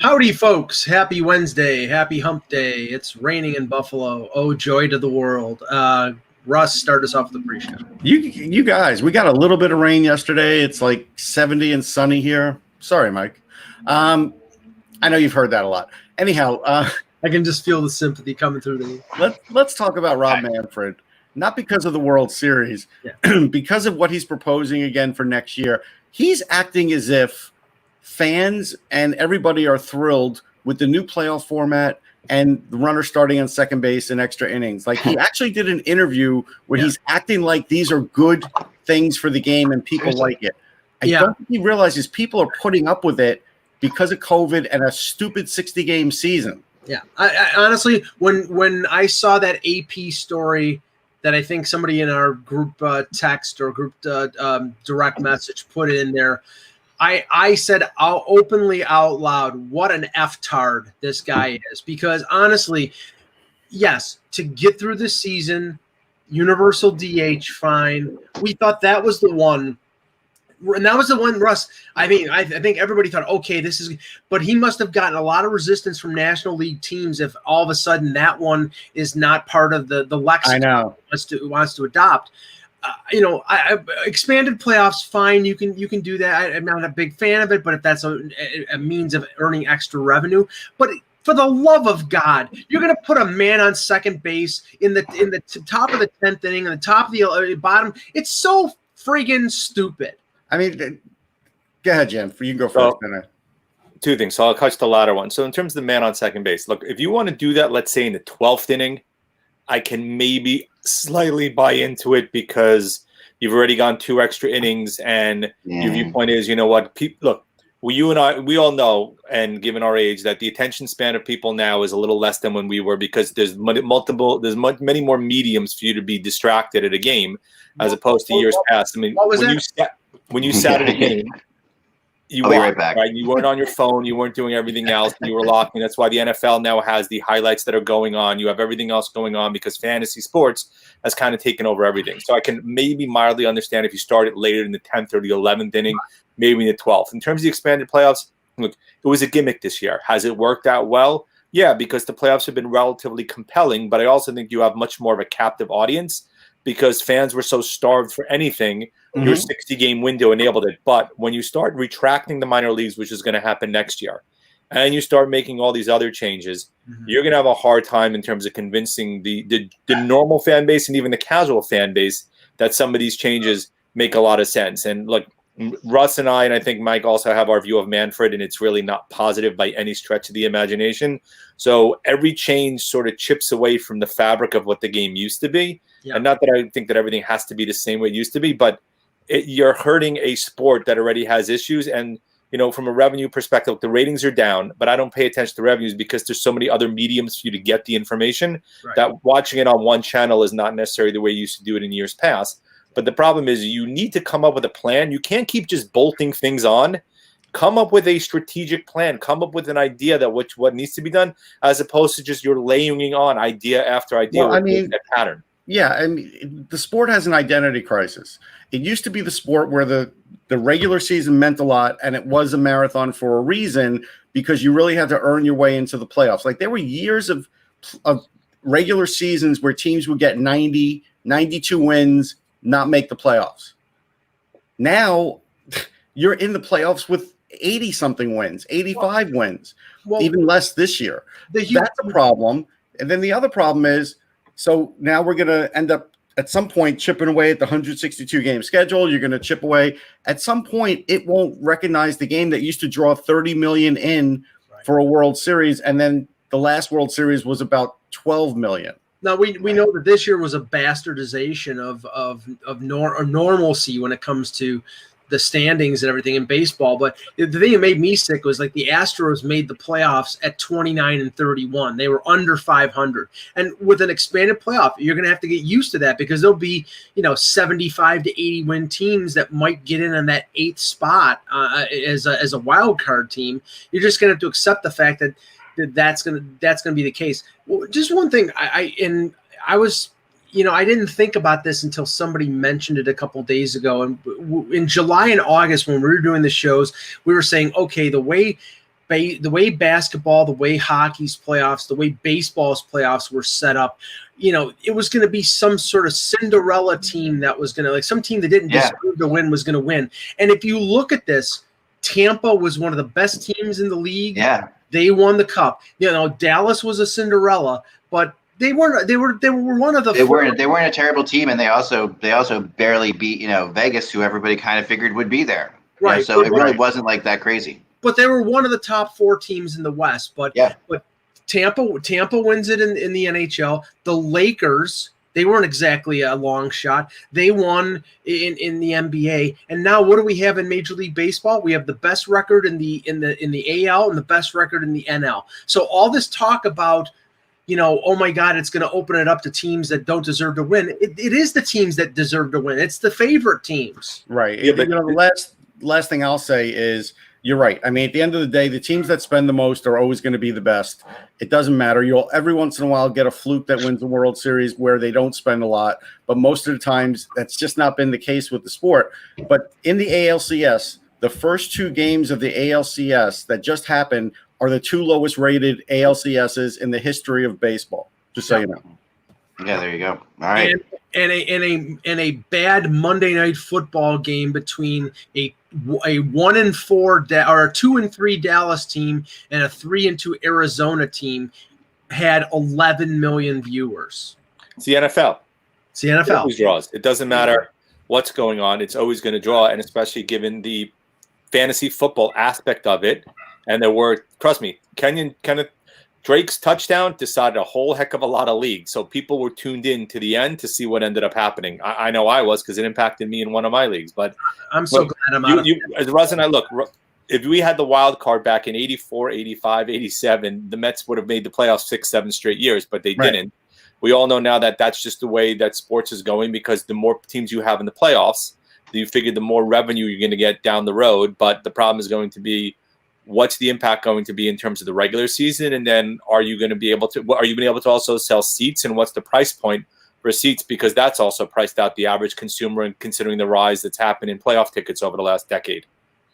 Howdy, folks. Happy Wednesday. Happy hump day. It's raining in Buffalo. Oh, joy to the world. Russ, start us off with the pre-show. You guys, we got a little bit of rain yesterday. It's like 70 and sunny here. Sorry, Mike. I know you've heard that a lot. Anyhow, I can just feel the sympathy coming through the let's talk about Rob Manfred. Not because of the World Series, because of what he's proposing again for next year. He's acting as if fans and everybody are thrilled with the new playoff format and the runner starting on second base in extra innings. Like, he actually did an interview where he's acting like these are good things for the game and people like it. I don't think he realizes people are putting up with it because of COVID and a stupid 60-game season. Yeah. I honestly, when I saw that AP story that I think somebody in our group text or group direct message put in there, I said openly out loud, what an F-tard this guy is. Because honestly, yes, to get through the season, universal DH, fine. We thought that was the one. And that was the one, Russ. I mean, I think everybody thought, okay, this is – but he must have gotten a lot of resistance from National League teams if all of a sudden that one is not part of the lexicon wants to adopt. Expanded playoffs, fine. You can do that. I'm not a big fan of it, but if that's a means of earning extra revenue. But for the love of God, you're going to put a man on second base in the top of the 10th inning and the top of the bottom. It's so friggin' stupid. I mean, go ahead, Jim. You can go first. Two things. So I'll catch the latter one. So in terms of the man on second base, look, if you want to do that, let's say in the 12th inning, I can maybe slightly buy into it because you've already gone 2 extra innings, and your viewpoint is, you know what? Look, you and I, we all know, and given our age, that the attention span of people now is a little less than when we were because there's many more mediums for you to be distracted at a game as opposed to years past. I mean, when you sat at a game, you weren't, right back. Right? You weren't on your phone. You weren't doing everything else. You were locking. That's why the NFL now has the highlights that are going on. You have everything else going on because fantasy sports has kind of taken over everything. So I can maybe mildly understand if you started later in the 10th or the 11th inning, maybe in the 12th. In terms of the expanded playoffs, look, it was a gimmick this year. Has it worked out well? Yeah, because the playoffs have been relatively compelling, but I also think you have much more of a captive audience because fans were so starved for anything. Your 60-game window enabled it. But when you start retracting the minor leagues, which is going to happen next year, and you start making all these other changes, you're going to have a hard time in terms of convincing the normal fan base and even the casual fan base that some of these changes make a lot of sense. And look, Russ and I think Mike also have our view of Manfred, and it's really not positive by any stretch of the imagination. So every change sort of chips away from the fabric of what the game used to be. Yeah. And not that I think that everything has to be the same way it used to be, but you're hurting a sport that already has issues. And, from a revenue perspective, the ratings are down, but I don't pay attention to revenues because there's so many other mediums for you to get the information that watching it on one channel is not necessarily the way you used to do it in years past. But the problem is you need to come up with a plan. You can't keep just bolting things on. Come up with a strategic plan. Come up with an idea that what needs to be done, as opposed to just you're layering on idea after idea. Well, that pattern. Yeah, and the sport has an identity crisis. It used to be the sport where the regular season meant a lot, and it was a marathon for a reason because you really had to earn your way into the playoffs. Like, there were years of regular seasons where teams would get 90, 92 wins, not make the playoffs. Now you're in the playoffs with 80-something wins, 85 wins, even less this year. That's a problem. And then the other problem is, so now we're going to end up at some point chipping away at the 162-game schedule. You're going to chip away. At some point, it won't recognize the game that used to draw 30 million in for a World Series, and then the last World Series was about 12 million. Now, we know that this year was a bastardization of normalcy when it comes to the standings and everything in baseball. But the thing that made me sick was, like, the Astros made the playoffs at 29-31. They were under 500. And with an expanded playoff, you're going to have to get used to that because there'll be, 75 to 80 win teams that might get in on that 8th spot as a wild card team. You're just going to have to accept the fact that that's going to be the case. Well, just one thing, I was, I didn't think about this until somebody mentioned it a couple of days ago. And in July and August, when we were doing the shows, we were saying, okay, the way the way basketball, the way hockey's playoffs, the way baseball's playoffs were set up, it was going to be some sort of Cinderella team that was going to, like, some team that didn't deserve to win was going to win. And if you look at this, Tampa was one of the best teams in the league. Yeah. They won the cup. Dallas was a Cinderella, but they were one of the. They weren't a terrible team, and they also barely beat Vegas, who everybody kind of figured would be there. Right. So it really wasn't like that crazy. But they were one of the top 4 teams in the West. But Tampa wins it in the NHL. The Lakers, they weren't exactly a long shot. They won in the NBA. And now what do we have in Major League Baseball? We have the best record in the AL and the best record in the NL. So all this talk about, oh my God, it's going to open it up to teams that don't deserve to win. It is the teams that deserve to win. It's the favorite teams. Right. Yeah, but the last thing I'll say is, you're right. I mean, at the end of the day, the teams that spend the most are always going to be the best. It doesn't matter. You'll every once in a while get a fluke that wins the World Series where they don't spend a lot. But most of the times, that's just not been the case with the sport. But in the ALCS, the first 2 games of the ALCS that just happened are the 2 lowest rated ALCSs in the history of baseball. Just so you know. Yeah, there you go. All right. And a bad Monday Night Football game between a 1-4 or a 2-3 Dallas team and a 3-2 Arizona team had 11 million viewers. It's the NFL. It always draws. It doesn't matter what's going on. It's always going to draw, and especially given the fantasy football aspect of it. And there were, trust me, Kenneth Drake's touchdown decided a whole heck of a lot of leagues. So people were tuned in to the end to see what ended up happening. I know I was, because it impacted me in one of my leagues. But I'm so glad I'm out of it. As Russ and I look, if we had the wild card back in 84, 85, 87, the Mets would have made the playoffs 6-7 straight years, but they didn't. We all know now that that's just the way that sports is going, because the more teams you have in the playoffs, you figure the more revenue you're going to get down the road. But the problem is going to be, what's the impact going to be in terms of the regular season? And then are you going to be able to also sell seats, and what's the price point for seats? Because that's also priced out the average consumer, and considering the rise that's happened in playoff tickets over the last decade.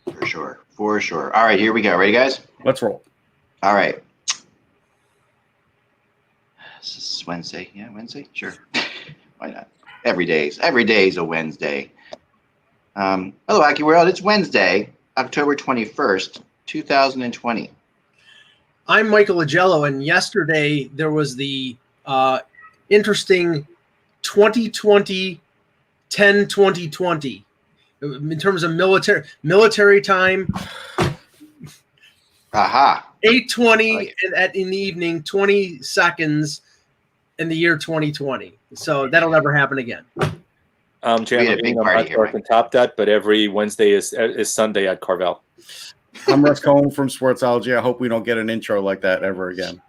For sure. All right, here we go. Ready, guys? Let's roll. All right. This is Wednesday. Yeah, Wednesday? Sure. Why not? Every day is a Wednesday. Hello, Hockey World. It's Wednesday, October 21st. 2020. I'm Michael Agello, and yesterday there was the interesting 2020 10-20-20 in terms of military time. Aha. 8:20 in the evening, 20 seconds in the year 2020. So that'll never happen again. Chandler, I'm not sure I can top that, but every Wednesday is Sunday at Carvel. I'm Russ Cohen from Sportsology. I hope we don't get an intro like that ever again.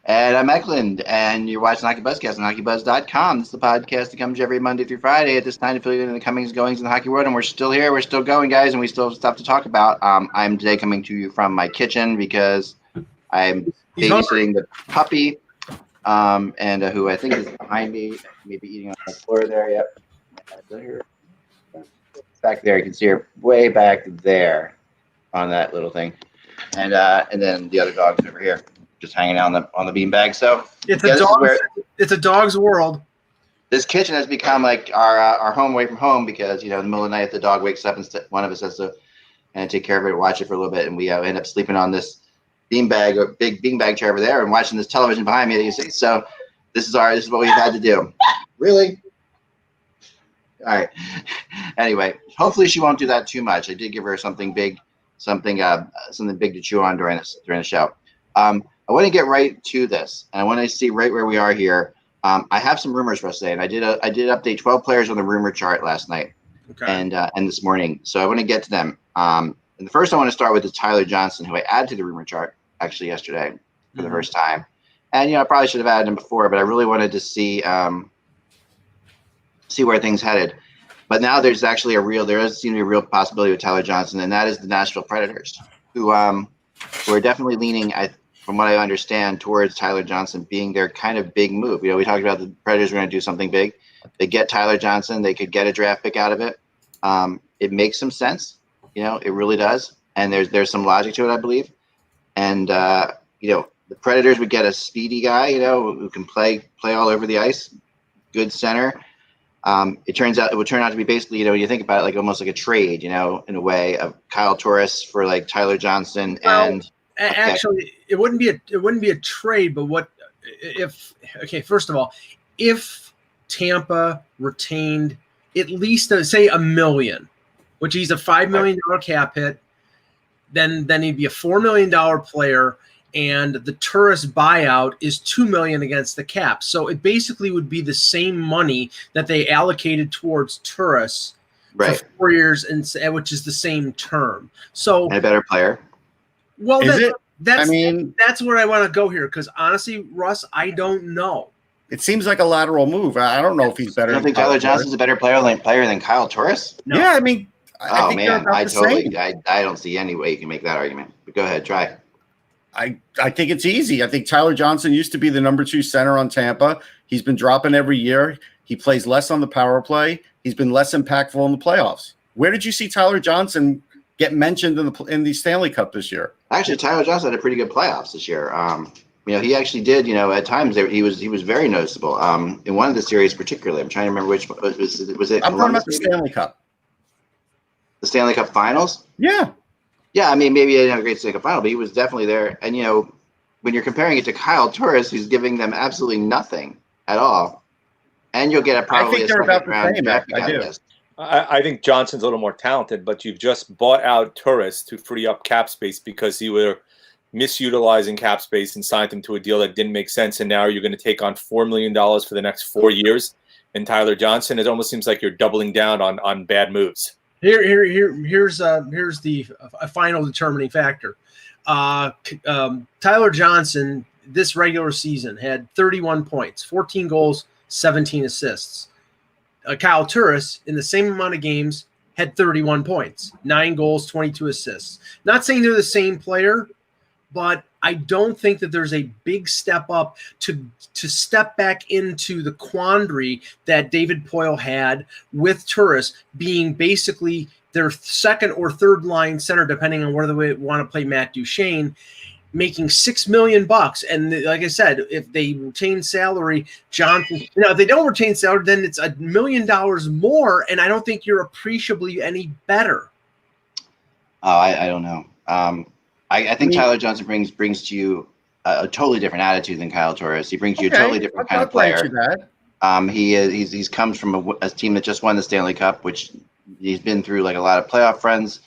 And I'm Eklund, and you're watching HockeyBuzzcast on HockeyBuzz.com. This is the podcast that comes every Monday through Friday at this time to fill you in the comings and goings in the hockey world. And we're still here. We're still going, guys, and we still have stuff to talk about. I'm today coming to you from my kitchen because I'm babysitting the puppy, and who I think is behind me, maybe eating on the floor there. Yep. Back there, you can see her way back there on that little thing, and then the other dog's over here, just hanging out on the beanbag. So it's a dog's world. This kitchen has become like our home away from home, because in the middle of the night, if the dog wakes up and one of us has to take care of it, watch it for a little bit, and we end up sleeping on this beanbag or big beanbag chair over there, and watching this television behind me that you see. So this is what we've had to do. Really. All right. Anyway, hopefully she won't do that too much. I did give her something big to chew on during the show. I want to get right to this, and I want to see right where we are here. I have some rumors for us today, and I did update 12 players on the rumor chart last night, and this morning. So I want to get to them. And the first I want to start with is Tyler Johnson, who I added to the rumor chart actually yesterday for the first time. And I probably should have added him before, but I really wanted to see where things headed. But now there does seem to be a real possibility with Tyler Johnson, and that is the Nashville Predators, who are definitely leaning, from what I understand, towards Tyler Johnson being their kind of big move. We talked about the Predators were going to do something big. They get Tyler Johnson, they could get a draft pick out of it. It makes some sense. It really does. and there's some logic to it, I believe. And the Predators would get a speedy guy, who can play all over the ice, good center. It would turn out to be basically, when you think about it, like almost like a trade, in a way, of Kyle Turris for like Tyler Johnson. And actually, it wouldn't be a trade, but first of all, if Tampa retained at least say $1 million, which he's a $5 million cap hit, then he'd be a $4 million player, and the Turris buyout is $2 million against the cap. So it basically would be the same money that they allocated towards Turris for 4 years, and which is the same term. So and a better player. Well, that's where I want to go here, because honestly, Russ, I don't know. It seems like a lateral move. I don't know if he's better. You don't think Tyler Johnson's a better player than Kyle Turris? No. Yeah, I mean, I don't see any way you can make that argument. But go ahead, try. I think it's easy. I think Tyler Johnson used to be the number 2 center on Tampa. He's been dropping every year. He plays less on the power play. He's been less impactful in the playoffs. Where did you see Tyler Johnson get mentioned in the Stanley Cup this year? Actually, Tyler Johnson had a pretty good playoffs this year. He actually did. At times he was very noticeable. In one of the series, particularly, I'm trying to remember which was it. I'm talking about the Stanley Cup. The Stanley Cup Finals. Yeah. Yeah, I mean, maybe he didn't have a great Stanley Cup final, but he was definitely there. And, when you're comparing it to Kyle Turris, who's giving them absolutely nothing at all, and you'll get probably a second round draft pick out of this. I think Johnson's a little more talented, but you've just bought out Turris to free up cap space because you were misutilizing cap space and signed him to a deal that didn't make sense, and now you're going to take on $4 million for the next 4 years. And Tyler Johnson, it almost seems like you're doubling down on bad moves. Here's the final determining factor. Tyler Johnson this regular season had 31 points, 14 goals, 17 assists. Kyle Turris in the same amount of games had 31 points, 9 goals, 22 assists. Not saying they're the same player, but I don't think that there's a big step up to step back into the quandary that David Poile had with Turris being basically their second or third line center, depending on whether they want to play Matt Duchene, making $6 million. And like I said, if they retain salary, Johnson, if they don't retain salary, then it's $1 million more. And I don't think you're appreciably any better. Oh, I don't know. I think Tyler Johnson brings to you a totally different attitude than Kyle Turris. He brings you a totally different kind of player. He's comes from a team that just won the Stanley Cup, which he's been through like a lot of playoff runs,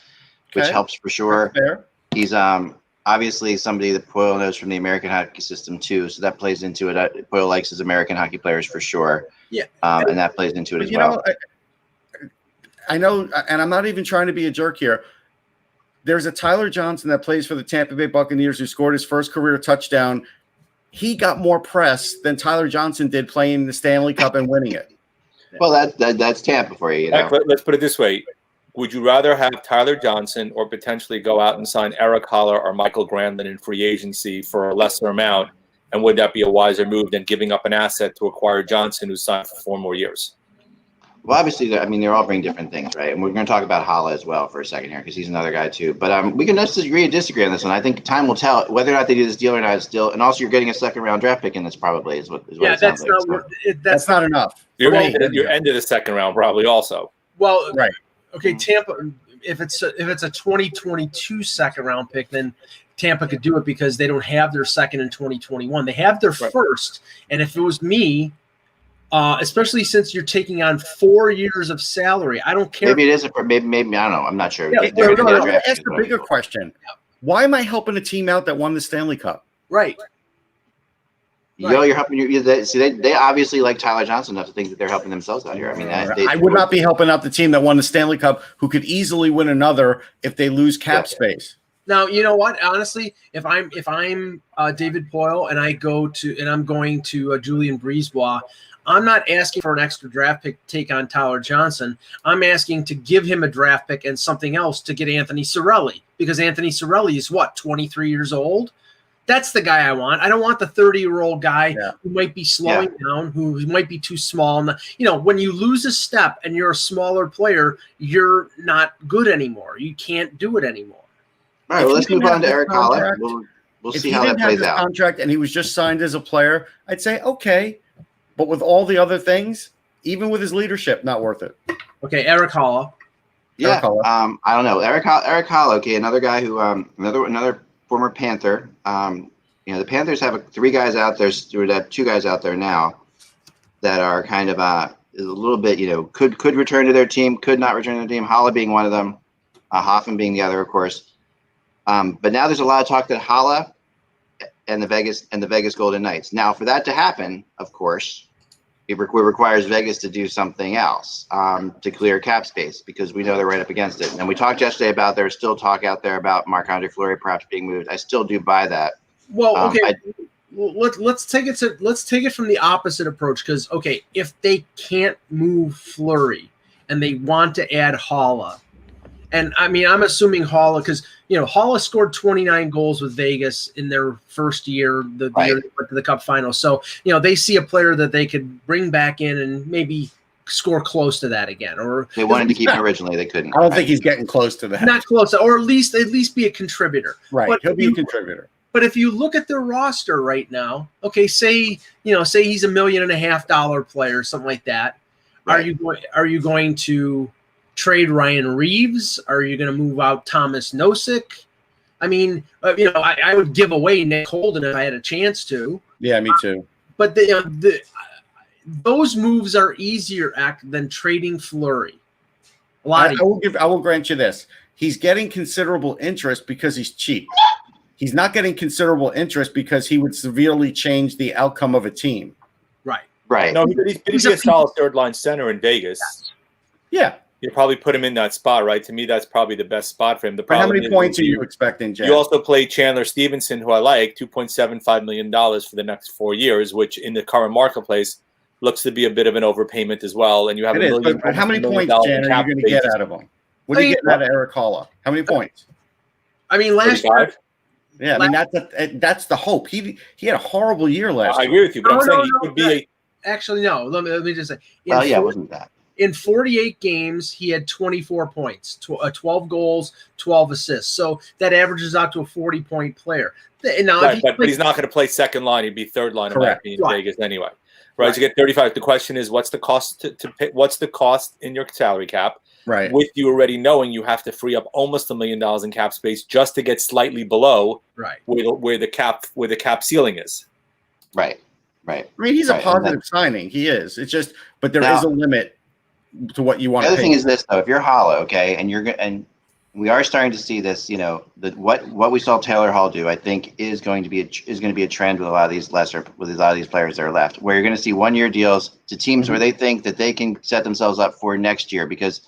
which helps for sure. He's obviously somebody that Poile knows from the American hockey system too, so that plays into it. Poile likes his American hockey players for sure. Yeah, and that plays into it as well. I know, and I'm not even trying to be a jerk here. There's a Tyler Johnson that plays for the Tampa Bay Buccaneers who scored his first career touchdown. He got more press than Tyler Johnson did playing the Stanley Cup and winning it. Well, that's Tampa for you. Let's put it this way. Would you rather have Tyler Johnson or potentially go out and sign Eric Haller or Michael Granlund in free agency for a lesser amount? And would that be a wiser move than giving up an asset to acquire Johnson, who's signed for 4 more years? Well, obviously, they're all bring different things, right? And we're going to talk about Haller as well for a second here because he's another guy too. But we can agree and disagree on this one. I think time will tell whether or not they do this deal or not. Still, and also you're getting a second round draft pick in this probably is what it sounds like. That's not enough. You're end of the second round probably also. Well, right. Okay, Tampa. If it's a 2022 second round pick, then Tampa could do it because they don't have their second in 2021. They have their first, and if it was me. Especially since you're taking on 4 years of salary. I don't care. Maybe it is. Maybe I don't know. I'm not sure. Yeah, I'm going to ask a bigger question. Why am I helping a team out that won the Stanley Cup? Right. You're helping you. See, they obviously like Tyler Johnson enough to think that they're helping themselves out here. I mean, I would not be helping out the team that won the Stanley Cup, who could easily win another if they lose cap space. Now, you know what? Honestly, if I'm David Poile and I'm going to Julien Brisebois, I'm not asking for an extra draft pick to take on Tyler Johnson. I'm asking to give him a draft pick and something else to get Anthony Cirelli, because Anthony Cirelli is 23 years old? That's the guy I want. I don't want the 30-year-old guy who might be slowing down, who might be too small. When you lose a step and you're a smaller player, you're not good anymore. You can't do it anymore. All right, well, let's move on to Eric Holla. We'll if see he how didn't that have plays this out. contract and he was just signed as a player, I'd say okay. But with all the other things, even with his leadership, not worth it. Okay, Eric Holla. Yeah, Eric Holla. I don't know. Eric Holla, okay, another guy who another former Panther. The Panthers have two guys out there now that are kind of a little bit, could return to their team, could not return to their team. Holla being one of them, Hoffman being the other, of course. But now there's a lot of talk that Holla and the Vegas Golden Knights. Now, for that to happen, of course, it requires Vegas to do something else to clear cap space, because we know they're right up against it. And we talked yesterday about there's still talk out there about Marc-Andre Fleury perhaps being moved. I still do buy that. Well, okay. Let's take it from the opposite approach, because if they can't move Fleury and they want to add Holla, and I mean I'm assuming Holla, because Holla scored 29 goals with Vegas in their first year, the year they went to the Cup final. So they see a player that they could bring back in and maybe score close to that again. Or they wanted to keep him originally, they couldn't. I don't think he's getting close to that. Not close, or at least be a contributor. Right, but he'll be a contributor. But if you look at their roster right now, say he's $1.5 million player, something like that. Right. Are you going to trade Ryan Reeves? Are you going to move out Thomas Nosek? I mean, I would give away Nick Holden if I had a chance to. Yeah, me too. But those moves are easier than trading Fleury. I will grant you this. He's getting considerable interest because he's cheap. He's not getting considerable interest because he would severely change the outcome of a team. Right. No, he's a solid third-line center in Vegas. Yeah. You probably put him in that spot, right? To me, that's probably the best spot for him. How many points are you expecting, Jay? You also play Chandler Stevenson, who I like, $2.75 million for the next 4 years, which in the current marketplace looks to be a bit of an overpayment as well. And you have but how many points, Jan, are you going to get out of him? What are you getting out of Eric Holla? How many points? I mean, last year. Yeah, I mean that's the hope. He had a horrible year last year. I agree with you, but I'm saying he could be actually no. Let me just say. It wasn't that. In 48 games, he had 24 points, 12 goals, 12 assists. So that averages out to a 40-point player. Now, but he's not going to play second line. He'd be third line in Vegas anyway. Right? To get 35. The question is, what's the cost to pay? What's the cost in your salary cap? Right. With you already knowing you have to free up almost $1 million in cap space just to get slightly below where the cap ceiling is. Right. I mean, he's a positive signing. He is. It's just, but there is a limit to what you want to pay. The other thing is this, though: if you're Holla, and we are starting to see this, what we saw Taylor Hall do, I think is going to be a trend with a lot of these players that are left, where you're going to see 1-year deals to teams where they think that they can set themselves up for next year, because.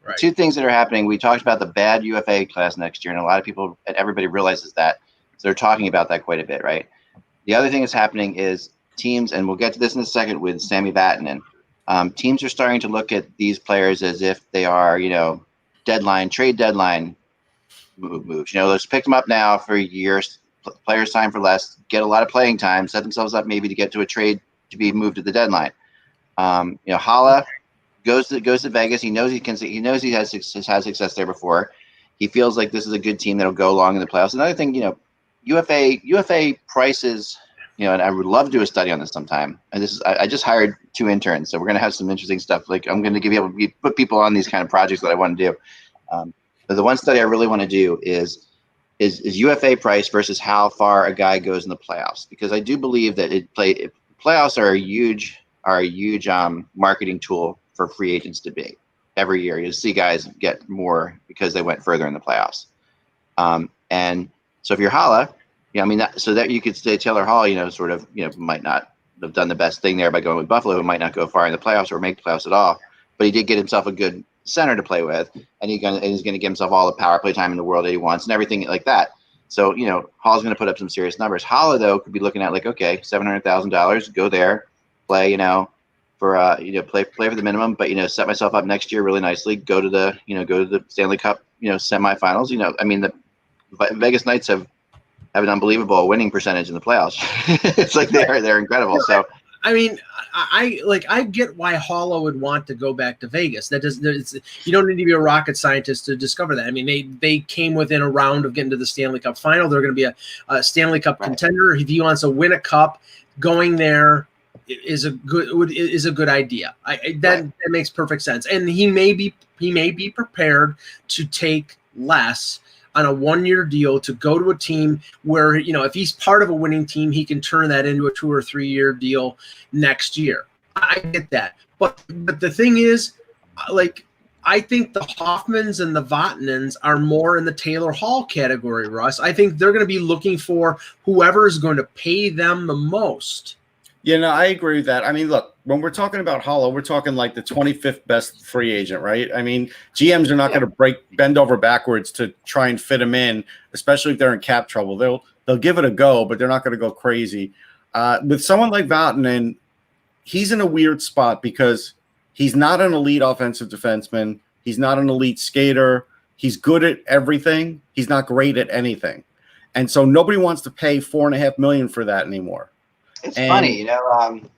Right. Two things that are happening. We talked about the bad UFA class next year, and a lot of people and everybody realizes that. So they're talking about that quite a bit, right? The other thing that's happening is teams, and we'll get to this in a second with Sammy Vatanen. Teams are starting to look at these players as if they are, trade deadline moves. Let's pick them up now for years, players sign for less, get a lot of playing time, set themselves up maybe to get to a trade to be moved at the deadline. Holla goes to Vegas. He knows he has success there before. He feels like this is a good team that'll go along in the playoffs. Another thing, UFA prices, and I would love to do a study on this sometime. And I just hired 2 interns, so we're going to have some interesting stuff. Like I'm going to put people on these kind of projects that I want to do. But the one study I really want to do is UFA price versus how far a guy goes in the playoffs, because I do believe that playoffs are a huge marketing tool for free agents to be. Every year you see guys get more because they went further in the playoffs. And so if you're Holla, so that you could say Taylor Hall, might not have done the best thing there by going with Buffalo, who might not go far in the playoffs or make the playoffs at all, but he did get himself a good center to play with, and he's going to give himself all the power play time in the world that he wants and everything like that. So, Hall's going to put up some serious numbers. Holla, though, could be looking at $700,000, go there, play, play for the minimum, but set myself up next year really nicely. Go to the Stanley Cup, semifinals. The Vegas Knights have an unbelievable winning percentage in the playoffs. It's like they're incredible. So I mean, I get why Hollow would want to go back to Vegas. You don't need to be a rocket scientist to discover that. I mean, they came within a round of getting to the Stanley Cup final. They're going to be a Stanley Cup contender. If he wants to win a cup, going there is a good idea. That makes perfect sense. And he may be prepared to take less on a 1-year deal to go to a team where, if he's part of a winning team, he can turn that into a 2 or 3 year deal next year. I get that. But the thing is, I think the Hoffmans and the Vatanens are more in the Taylor Hall category, Russ. I think they're going to be looking for whoever is going to pay them the most. I agree with that. I mean, look, when we're talking about Hollow, we're talking like the 25th best free agent, right? I mean, GMs are not going to bend over backwards to try and fit him in, especially if they're in cap trouble. They'll give it a go, but they're not going to go crazy. With someone like Vatanen, he's in a weird spot because he's not an elite offensive defenseman. He's not an elite skater. He's good at everything. He's not great at anything. And so nobody wants to pay $4.5 million for that anymore. It's funny, man,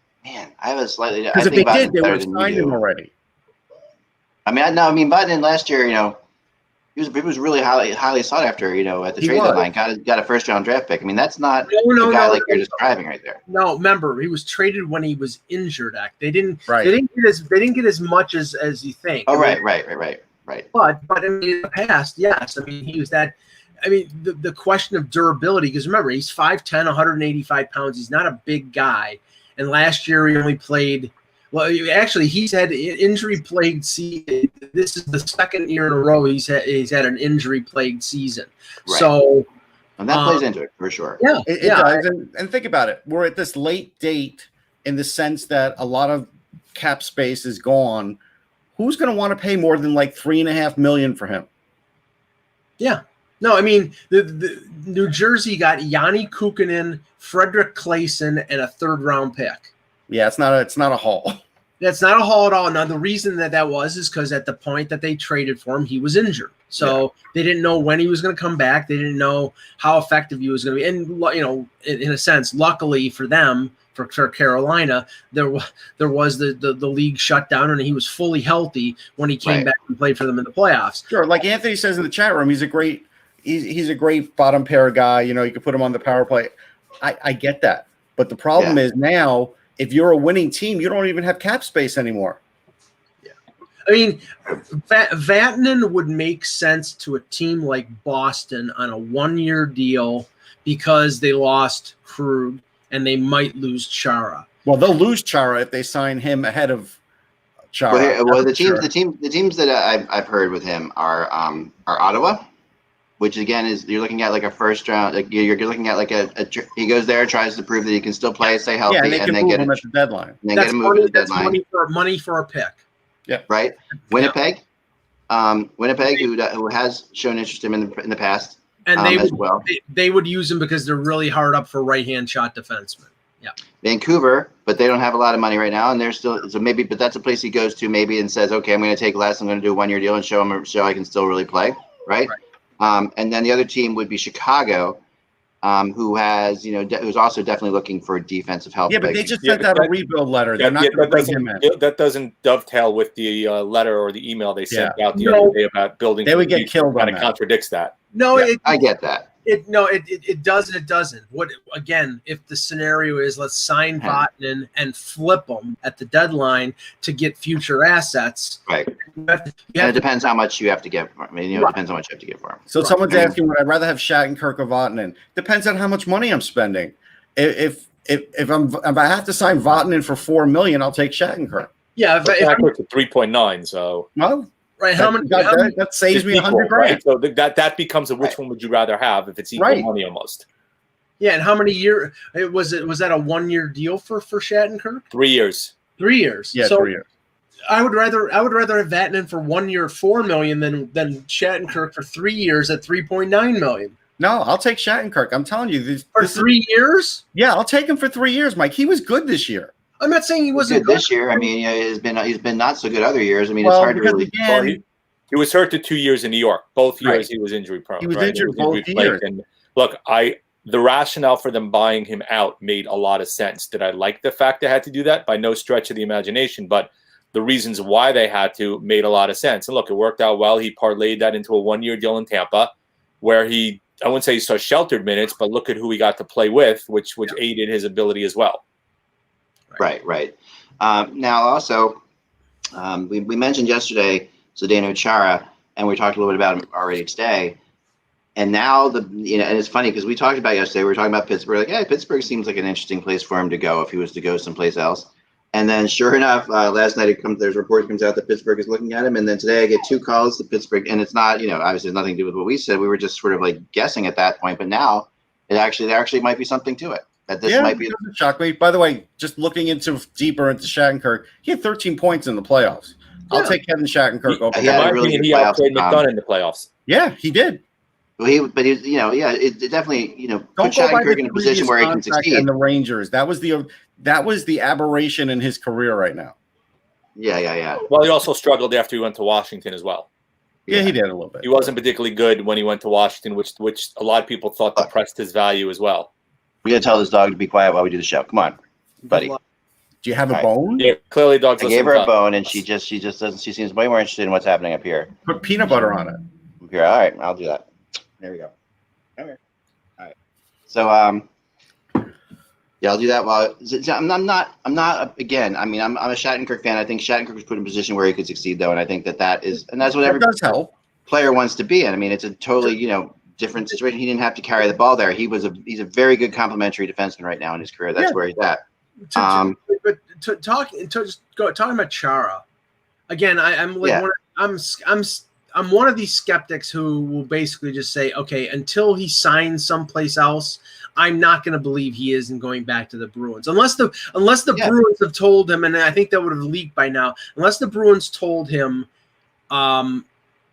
I have a slightly – because if they did, they would have signed him already. Vatanen last year, he was really highly sought after, at the trade deadline. Got a first-round draft pick. I mean, that's not the guy like you're describing right there. No, remember, he was traded when he was injured. They didn't get as much as you think. Oh, right. But in the past, yes. I mean, he was that. I mean, the question of durability, because remember, he's 5'10", 185 pounds. He's not a big guy. And last year he only played – well, actually, he's had injury-plagued season. This is the second year in a row he's had an injury-plagued season. Right. So – and that plays into it for sure. Yeah, it does. And think about it. We're at this late date in the sense that a lot of cap space is gone. Who's going to want to pay more than like $3.5 million for him? Yeah. No, I mean, the New Jersey got Yanni Kukkonen, Frederick Claesson, and a 3rd-round pick. Yeah, it's not a haul. That's not a haul at all. Now, the reason that was is because at the point that they traded for him, he was injured. So they didn't know when he was going to come back. They didn't know how effective he was going to be. And, in a sense, luckily for them, for Carolina, there was the league shut down, and he was fully healthy when he came back and played for them in the playoffs. Sure. Like Anthony says in the chat room, he's a great bottom pair guy. You could put him on the power play. I get that. But the problem is now, if you're a winning team, you don't even have cap space anymore. Yeah. I mean, Vatanen would make sense to a team like Boston on a 1-year deal because they lost Krug and they might lose Chara. Well, they'll lose Chara if they sign him ahead of Chara. Well, the teams that I've heard with him are Ottawa, which again is you're looking at like a first round. Like you're looking at like he goes there, tries to prove that he can still play, stay healthy, and then get him at the deadline. And then get him moved at the deadline. Money for a pick. Yeah. Right. Winnipeg, who has shown interest in the past, and they would use him because they're really hard up for right-hand shot defensemen. Yeah. Vancouver, but they don't have a lot of money right now, and they're still but that's a place he goes to maybe and says, okay, I'm going to take less. I'm going to do a 1-year deal and show I can still really play. Right. And then the other team would be Chicago, who has, who's also definitely looking for defensive help. Yeah, but they just sent out a rebuild letter. They're not going to bring him in. That doesn't dovetail with the letter or the email they sent out the other day about building. They would get killed. Kind of contradicts that. No, I get that. It does and it doesn't. What again? If the scenario is let's sign Vatanen and flip them at the deadline to get future assets, right? It depends how much you have to get. It depends how much you have to get for him. So someone's asking, would I rather have Shattenkirk or Vatanen? Depends on how much money I'm spending. If I have to sign Vatanen for $4 million, I'll take Shattenkirk. Yeah, if I put to 3.9. So well. Right, that saves me $100,000. Right? So that becomes which one would you rather have if it's equal money almost? Yeah, and how many years was it? Was that a 1-year deal for Shattenkirk? 3 years. 3 years. Yeah, so 3 years. I would rather have Vatanen for 1 year $4 million than Shattenkirk for 3 years at $3.9 million. No, I'll take Shattenkirk. I'm telling you, this 3 years. Yeah, I'll take him for 3 years, Mike. He was good this year. I'm not saying he wasn't good this year. I mean, he's been not so good other years. I mean, it's hard to really. Again, he was hurt to 2 years in New York. Both years he was injury prone. He was injured both years. And look, the rationale for them buying him out made a lot of sense. Did I like the fact they had to do that? By no stretch of the imagination, but the reasons why they had to made a lot of sense. And look, it worked out well. He parlayed that into a 1-year deal in Tampa, where I wouldn't say he saw sheltered minutes, but look at who he got to play with, which aided his ability as well. Right. Now, also, we mentioned yesterday Zdeno Chara, and we talked a little bit about him already today. And now and it's funny because we talked about yesterday. We were talking about Pittsburgh. Like, yeah, Pittsburgh seems like an interesting place for him to go if he was to go someplace else. And then, sure enough, last night there's a report comes out that Pittsburgh is looking at him. And then today I get 2 calls to Pittsburgh, and it's not, obviously, nothing to do with what we said. We were just sort of like guessing at that point. But now, there actually might be something to it. That this might be. Shock me. By the way, just looking deeper into Shattenkirk, he had 13 points in the playoffs. I'll take Kevin Shattenkirk over. In my opinion, he outplayed McDonough in the playoffs. Yeah, he did. Well, it definitely, put Shattenkirk in a position where he can succeed. And the Rangers, that was the aberration in his career right now. Yeah. Well, he also struggled after he went to Washington as well. Yeah, he did a little bit. He wasn't particularly good when he went to Washington, which a lot of people thought depressed his value as well. We got to tell this dog to be quiet while we do the show. Come on, buddy. Do you have a bone? Yeah, clearly dogs. I gave her a bone, and she just doesn't. She seems way more interested in what's happening up here. Put peanut butter on it. Up here. All right, I'll do that. There we go. Okay. All right. So I'll do that. I'm not. Again, I'm a Shattenkirk fan. I think Shattenkirk was put in a position where he could succeed, though, and I think that's what every player wants to be in. I mean, it's a totally different situation. He didn't have to carry the ball there. He's a very good complementary defenseman right now in his career. That's where he's at. Talking about Chara again, I'm one of these skeptics who will basically just say, okay, until he signs someplace else, I'm not going to believe he isn't going back to the Bruins unless the Bruins have told him, and I think that would have leaked by now. Unless the Bruins told him,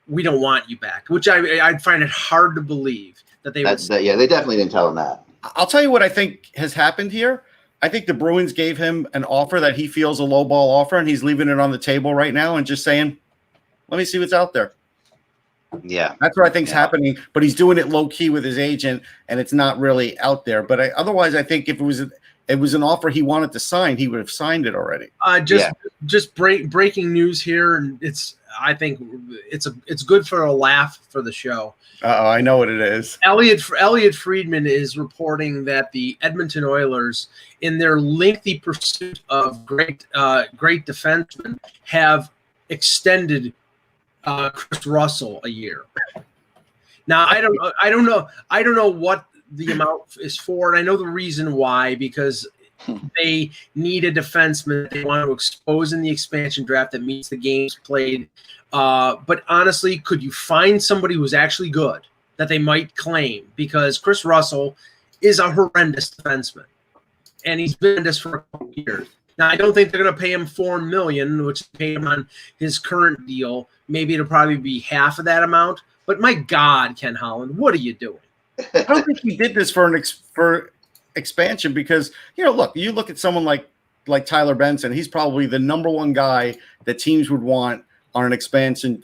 we don't want you back, which I'd find it hard to believe that they would. They definitely didn't tell him that. I'll tell you what I think has happened here. I think the Bruins gave him an offer that he feels a low ball offer, and he's leaving it on the table right now and just saying, let me see what's out there. Yeah. That's what I think's happening, but he's doing it low key with his agent, and it's not really out there. But otherwise, I think if it was an offer he wanted to sign, he would have signed it already. Breaking news here, and I think it's good for a laugh for the show. I know what it is. Elliot Friedman is reporting that the Edmonton Oilers, in their lengthy pursuit of great defensemen, have extended Chris Russell a year. Now I don't know what the amount is for, and I know the reason why, because they need a defenseman that they want to expose in the expansion draft that meets the games played. But honestly, could you find somebody who's actually good that they might claim? Because Chris Russell is a horrendous defenseman, and he's been this for a couple years. Now, I don't think they're going to pay him $4 million, which they pay him on his current deal. Maybe it'll probably be half of that amount. But my God, Ken Holland, what are you doing? I don't think he did this for expansion because, you look at someone like Tyler Benson. He's probably the number one guy that teams would want on an expansion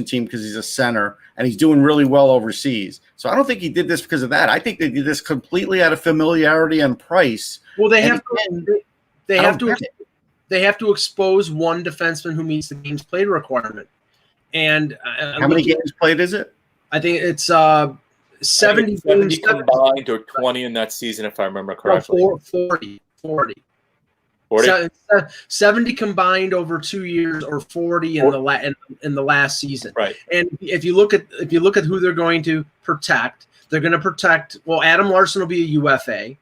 team because he's a center and he's doing really well overseas. So I don't think he did this because of that. I think they did this completely out of familiarity and price. Well, they have to expose one defenseman who meets the games played requirement. And how many games played is it? I think it's 70 combined or 20 in that season, if I remember correctly. 40. 70 combined over 2 years, or 40 in the last season. Right. And if you look at who they're going to protect, they're going to protect. Well, Adam Larson will be a UFA.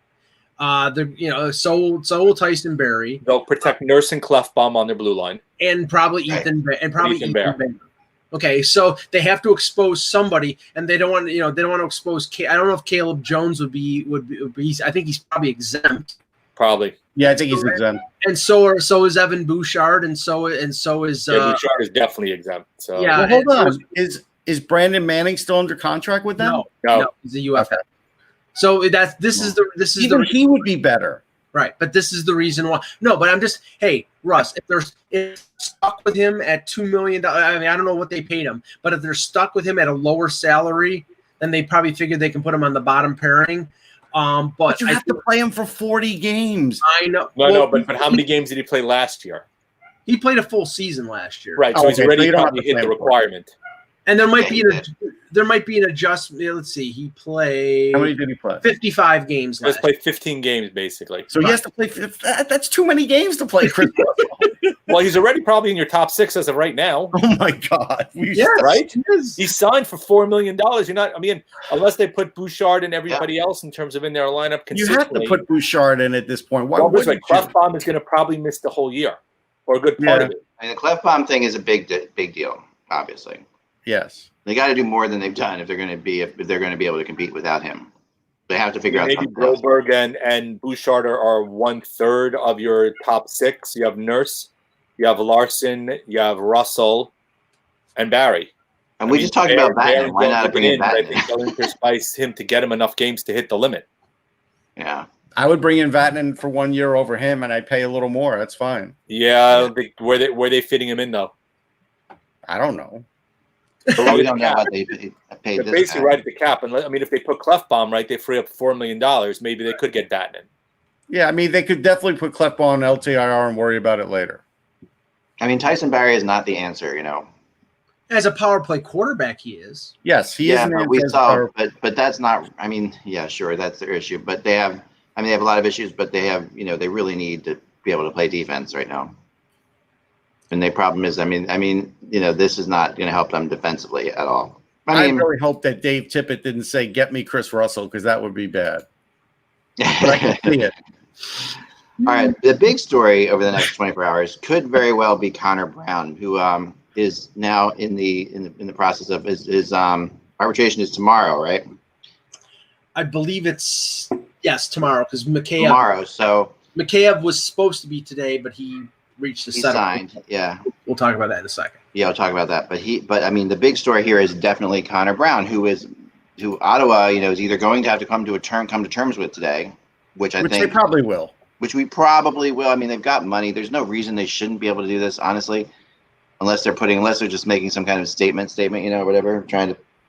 So will Tyson Berry. They'll protect Nurse and Clefbaum on their blue line, and probably Ethan Bear. Okay, so they have to expose somebody, and they don't want to expose. I don't know if Caleb Jones would be. I think he's probably exempt. Probably. Yeah, I think he's exempt. And so is Evan Bouchard, and so is. Bouchard is definitely exempt. So yeah. Well, hold on. Is Brandon Manning still under contract with them? No, he's a UFA. Okay. So he would be better. Right, but this is the reason why. No, but I'm just, hey, Russ, if they're stuck with him at $2 million, I mean, I don't know what they paid him, but if they're stuck with him at a lower salary, then they probably figure they can put him on the bottom pairing. But you have to play him for 40 games. I know. But how many games did he play last year? He played a full season last year. Right, so he's already probably hit the requirement. And there might be an adjustment. Let's see. He played. How many did he play? 55 games. Let's play 15 games basically. So he has to play. That's too many games to play, Chris Russell. Well, he's already probably in your top 6 as of right now. Oh my God! Right? He's signed for $4 million. You're not. I mean, unless they put Bouchard and everybody else in terms of in their lineup consistently. You have to put Bouchard in at this point. Why would you? Clefbaum is going to probably miss the whole year, or a good part of it. I mean, the Clefbaum thing is a big deal, obviously. Yes, they got to do more than they've done if they're going to be able to compete without him. They have to figure out. Maybe Broberg and Bouchard are 1/3 of your top 6. You have Nurse, you have Larson, you have Russell, and Barry. And we just talked about Batman. Why not bring in Batman? I think they'll interspice him to get him enough games to hit the limit. Yeah. I would bring in Vatanen for 1 year over him, and I pay a little more. That's fine. Yeah. Were they fitting him in though? I don't know. We don't know what they paid. They're basically right at the cap. And I mean, if they put Clefbaum right, they free up $4 million. Maybe they could get Vatanen. Yeah, I mean, they could definitely put Clefbaum on LTIR and worry about it later. I mean, Tyson Barrie is not the answer, you know. As a power play quarterback, he is. Yes, he is. But we saw, but that's not. I mean, yeah, sure, that's their issue. But they have. I mean, they have a lot of issues, but they have. You know, they really need to be able to play defense right now. And the problem is, I mean, you know, this is not going to help them defensively at all. I really hope that Dave Tippett didn't say, "Get me Chris Russell," because that would be bad. But I can see it. All right, the big story over the next 24 hours could very well be Connor Brown, who is now in the process of his arbitration is tomorrow, right? I believe it's tomorrow because Mikheyev. Tomorrow, so Mikheyev was supposed to be today, but he reached the settlement. Signed. Yeah, we'll talk about that in a second. Yeah, we'll talk about that. But I mean, the big story here is definitely Connor Brown, who Ottawa, you know, is either going to have to come to terms with today, which I think they probably will. Which we probably will. I mean, they've got money. There's no reason they shouldn't be able to do this, honestly, unless they're just making some kind of statement, you know, or whatever,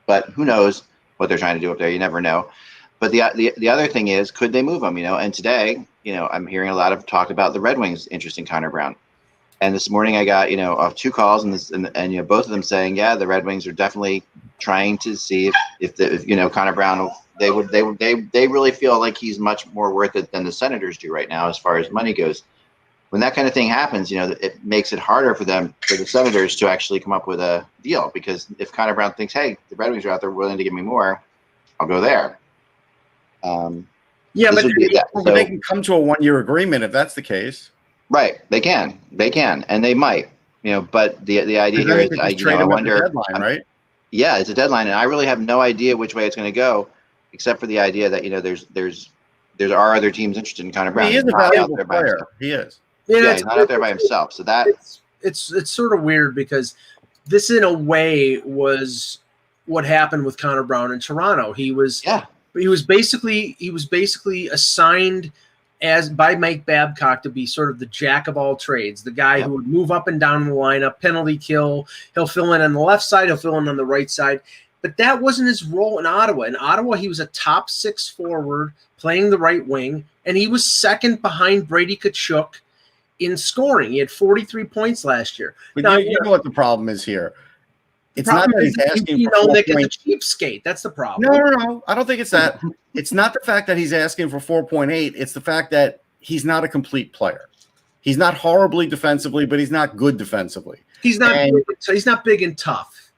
but who knows what they're trying to do up there? You never know. But the other thing is, could they move him? You know, and today, you know, I'm hearing a lot of talk about the Red Wings interesting Connor Brown. And this morning I got, you know, 2 calls and you know, both of them saying, yeah, the Red Wings are definitely trying to see if you know, Connor Brown, they really feel like he's much more worth it than the Senators do right now as far as money goes. When that kind of thing happens, you know, it makes it harder for the Senators to actually come up with a deal, because if Connor Brown thinks, hey, the Red Wings are out there willing to give me more, I'll go there. Yeah, but they can come to a 1-year agreement if that's the case. Right, they can, and they might, you know. But the idea here is, I wonder. Deadline, right? Yeah, it's a deadline, and I really have no idea which way it's going to go, except for the idea that, you know, there are other teams interested in Connor Brown. He is a valuable player. He is. Yeah, he's not out there by himself. So that it's sort of weird, because this in a way was what happened with Connor Brown in Toronto. He was basically assigned by Mike Babcock to be sort of the jack of all trades, the guy who would move up and down the lineup, penalty kill. He'll fill in on the left side, he'll fill in on the right side. But that wasn't his role in Ottawa. In Ottawa, he was a top 6 forward playing the right wing, and he was second behind Brady Tkachuk in scoring. He had 43 points last year. But now, you know what the problem is here? It's not that he's asking for 4 points. It's a cheapskate. That's the problem. No. I don't think it's that. It's not the fact that he's asking for 4.8. It's the fact that he's not a complete player. He's not horribly defensively, but he's not good defensively. He's not big and tough.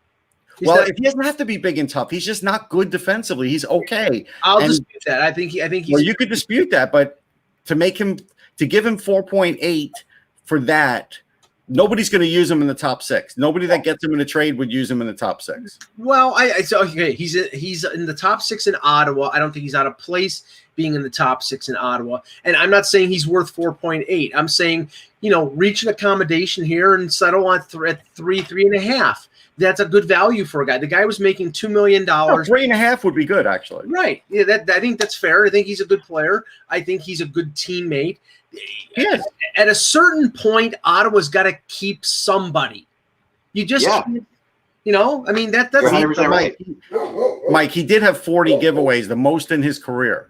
He doesn't have to be big and tough. He's just not good defensively. He's okay. I'll dispute that. I think he's. Well, you could dispute that, but to give him 4.8 for that, nobody's going to use him in the top 6. Nobody that gets him in a trade would use him in the top 6. Well, he's in the top 6 in Ottawa. I don't think he's out of place being in the top 6 in Ottawa. And I'm not saying he's worth 4.8. I'm saying, you know, reach an accommodation here and settle on at 3.5. That's a good value for a guy. The guy was making $2 million. 3.5 would be good, actually. Right. Yeah, I think that's fair. I think he's a good player. I think he's a good teammate. Yes. At a certain point, Ottawa's got to keep somebody. You just, can't, you know, I mean, that's 100% right. Mike, he did have 40 giveaways, the most in his career.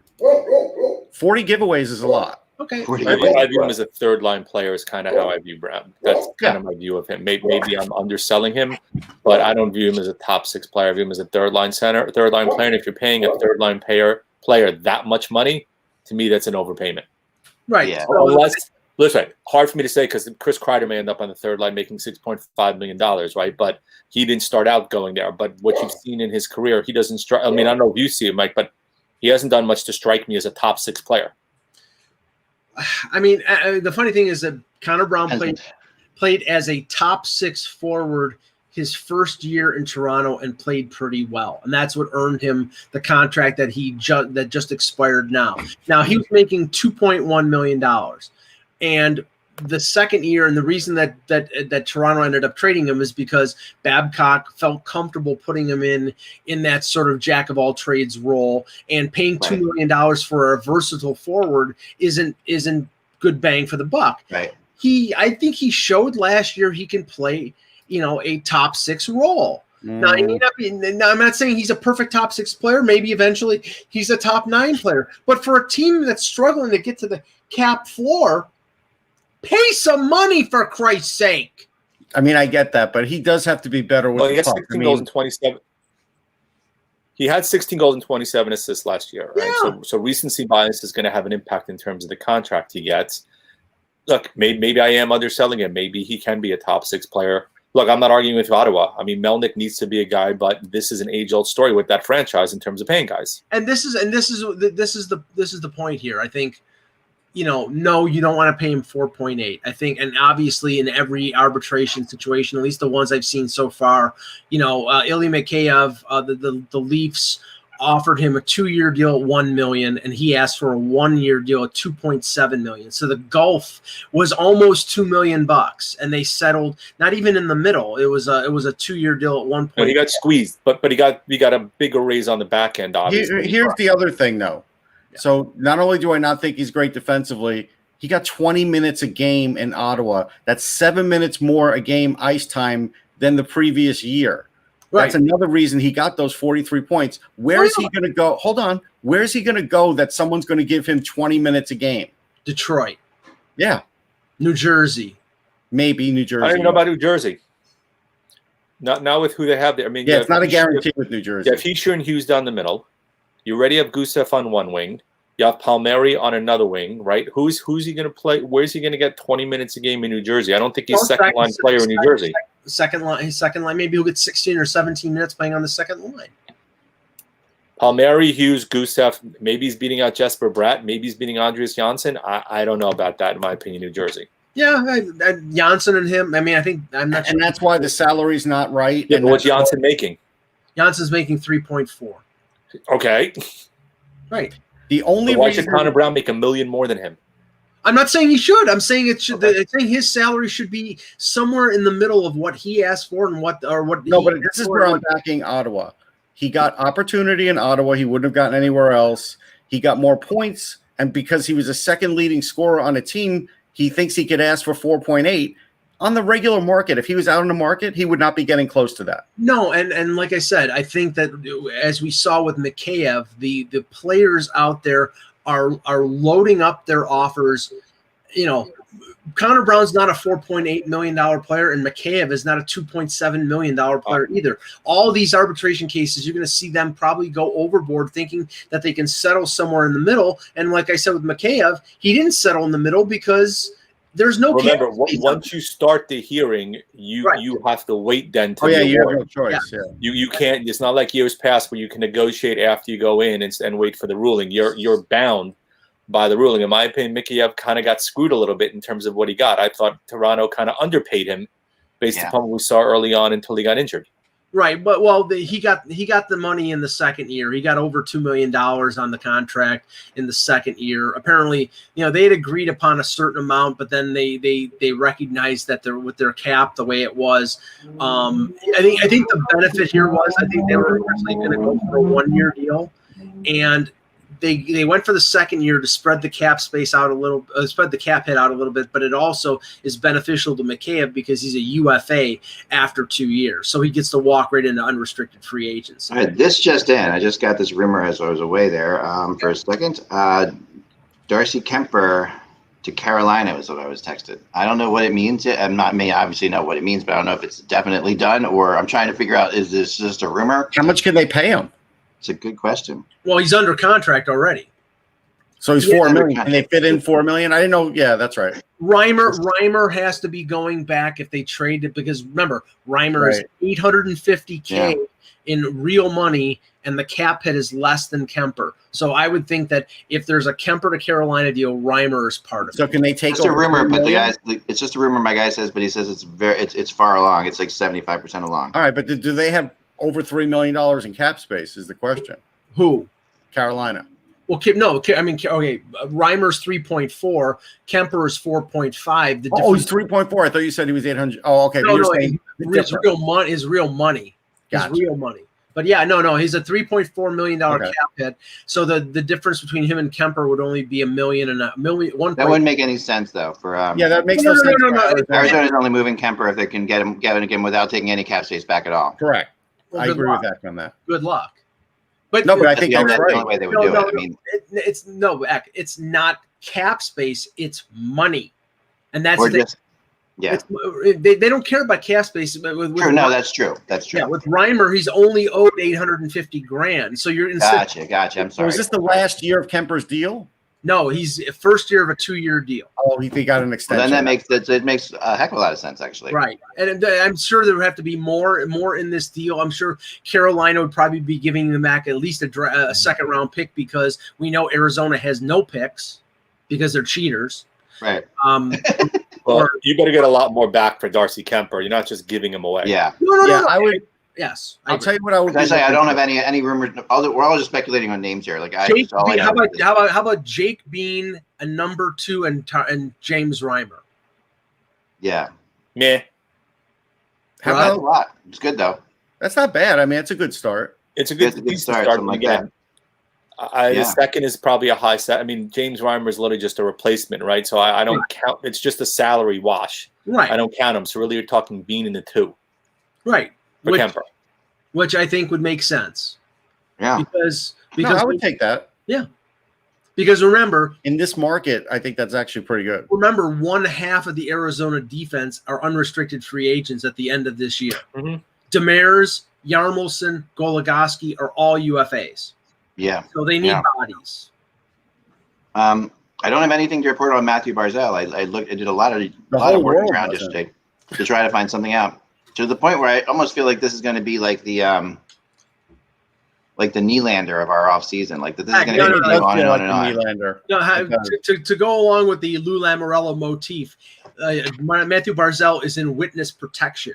40 giveaways is a lot. Okay. I view him as a third-line player is kind of how I view Brown. That's kind of my view of him. Maybe I'm underselling him, but I don't view him as a top 6 player. I view him as a third-line player. And if you're paying a third-line player that much money, to me, that's an overpayment. Right. Yeah. Listen, hard for me to say because Chris Kreider may end up on the third line making $6.5 million, right? But he didn't start out going there. But what you've seen in his career, he doesn't strike. I mean, I don't know if you see it, Mike, but he hasn't done much to strike me as a top 6 player. I mean, the funny thing is that Connor Brown played as a top 6 forward his first year in Toronto and played pretty well, and that's what earned him the contract that that just expired now. Now he was making $2.1 million, and the second year, and the reason that Toronto ended up trading him is because Babcock felt comfortable putting him in that sort of jack of all trades role, and paying $2 million for a versatile forward isn't good bang for the buck. Right. I think he showed last year he can play, a top 6 role. Now, he may not be, now, I'm not saying he's a perfect top 6 player. Maybe eventually he's a top 9 player. But for a team that's struggling to get to the cap floor, pay some money, for Christ's sake. I mean, I get that, but he does have to be better with he the had puck. 16 goals and 27. He had 16 goals and 27 assists last year, right? Yeah. So recency bias is going to have an impact in terms of the contract he gets. Look, maybe I am underselling him. Maybe he can be a top 6 player. Look, I'm not arguing with Ottawa. I mean, Melnick needs to be a guy, but this is an age-old story with that franchise in terms of paying guys. And this is the point here. I think, no, you don't want to pay him 4.8. I think, and obviously in every arbitration situation, at least the ones I've seen so far, Ilya Mikheyev, the Leafs offered him a 2-year deal at $1 million, and he asked for a 1-year deal at $2.7 million. So the gulf was almost $2 million, and they settled not even in the middle. It was a 2-year deal at 1. He got squeezed, but he got a bigger raise on the back end. Obviously, here's the other thing, though. Yeah. So not only do I not think he's great defensively, he got 20 minutes a game in Ottawa. That's 7 minutes more a game ice time than the previous year. Right. That's another reason he got those 43 points. Where is he going to go? Hold on. Where is he going to go that someone's going to give him 20 minutes a game? Detroit. Yeah. New Jersey. Maybe New Jersey. I don't even know about New Jersey. Not with who they have there. I mean, it's not a guarantee with New Jersey. You have Hischier and Hughes down the middle. You already have Gusev on one wing. You have Palmieri on another wing, right? Who's he going to play? Where's he going to get 20 minutes a game in New Jersey? I don't think he's second-line player in New Jersey. Second line. Maybe he'll get 16 or 17 minutes playing on the second line. Palmieri, Hughes, Gusev. Maybe he's beating out Jesper Bratt. Maybe he's beating Andreas Janssen. I don't know about that, in my opinion, New Jersey. Yeah, Janssen and him. I mean, I think I'm not sure. And that's why the salary's not right. Yeah, but what's Janssen making? Janssen's making 3.4. Okay. Right. The only why reason should Connor Brown make $1 million more than him? I'm not saying he should. I'm saying it should. Okay. I think his salary should be somewhere in the middle of what he asked for and what. No, but this is where I'm backing Ottawa. He got opportunity in Ottawa. He wouldn't have gotten anywhere else. He got more points, and because he was a second leading scorer on a team, he thinks he could ask for 4.8. On the regular market, if he was out in the market, he would not be getting close to that. No, and like I said, I think that as we saw with Mikheyev, the players out there are loading up their offers. Connor Brown's not a $4.8 million player, and Mikheyev is not a $2.7 million player either. All these arbitration cases, you're going to see them probably go overboard thinking that they can settle somewhere in the middle. And like I said with Mikheyev, he didn't settle in the middle because there's no. Remember, once you start the hearing, you have to wait then. You have no choice. Yeah. You can't. It's not like years past where you can negotiate after you go in and wait for the ruling. You're bound by the ruling. In my opinion, Mikheyev kind of got screwed a little bit in terms of what he got. I thought Toronto kind of underpaid him based upon what we saw early on until he got injured. Right, but he got the money in the second year. He got over $2 million on the contract in the second year. Apparently, they had agreed upon a certain amount, but then they recognized that with their cap the way it was. I think the benefit here was I think they were originally going to go for a 1-year deal, and they went for the second year to spread the cap space out a little, spread the cap hit out a little bit, but it also is beneficial to McCabe because he's a UFA after 2 years, so he gets to walk right into unrestricted free agency. All right, this just in. I just got this rumor as I was away there for a second. Darcy Kemper to Carolina was what I was texted. I don't know what it means. I'm not may obviously know what it means, but I don't know if it's definitely done or I'm trying to figure out, is this just a rumor? How much can they pay him? It's a good question. Well, he's under contract already. So he's $4 million. Can they fit in $4 million? I didn't know. Yeah, that's right. Reimer has to be going back if they trade it because remember, Reimer is $850K in real money, and the cap hit is less than Kemper. So I would think that if there's a Kemper to Carolina deal, Reimer is part of it. So can they take? It's a rumor, but it's just a rumor. My guy says, but he says it's far along. It's like 75% along. All right, but do they have over $3 million in cap space? Is the question. Who? Carolina. Well, I mean, okay, Reimer's 3.4, Kemper is 4.5. He's 3.4. I thought you said he was 800. Oh, okay. No, his real money is real money. Gotcha. His real money. But yeah, no, he's a $3.4 million cap hit. So the difference between him and Kemper would only be $1 million and $1 million. That wouldn't make any sense though. For that makes no sense. No. Arizona's only moving Kemper if they can get him again without taking any cap space back at all. Correct. Well, I agree with that on that. Good luck. But no, but I think that's right. The only way they would do it. I mean, it's not cap space. It's money, and that's they don't care about cap space. That's true. That's true. Yeah, with Reimer, he's only owed $850,000. So you're gotcha. I'm sorry. So is this the last year of Kemper's deal? No, he's first year of a 2-year deal. Oh, he got an extension. Well, then that makes a heck of a lot of sense, actually. Right, and I'm sure there would have to be more in this deal. I'm sure Carolina would probably be giving them back at least a second round pick because we know Arizona has no picks because they're cheaters. Right. Well, you better get a lot more back for Darcy Kemper. You're not just giving him away. Yeah. No. I would. Yes, I'll tell you what I would. I don't have any rumors. We're all just speculating on names here. Like how about Jake Bean a number 2 and James Reimer? Yeah. Meh. How about a lot? It's good though. That's not bad. I mean, it's a good start. It's a good start. Something like that. The second is probably a high set. I mean, James Reimer is literally just a replacement, right? So I don't count. It's just a salary wash. Right. I don't count him. So really, you're talking Bean in the 2. Right. For Kemper. Which I think would make sense. Yeah. Because I would take that. Yeah. Because remember, in this market, I think that's actually pretty good. Remember, 1/2 of the Arizona defense are unrestricted free agents at the end of this year. Mm-hmm. Demers, Yarmulson, Goligoski are all UFAs. Yeah. So they need bodies. I don't have anything to report on Matthew Barzell. I did a lot of work around yesterday to try to find something out. To the point where I almost feel like this is going to be like the Nylander of our off season. Like this is going to be on and on and on. Nylander. To go along with the Lou Lamoriello motif, Matthew Barzell is in witness protection.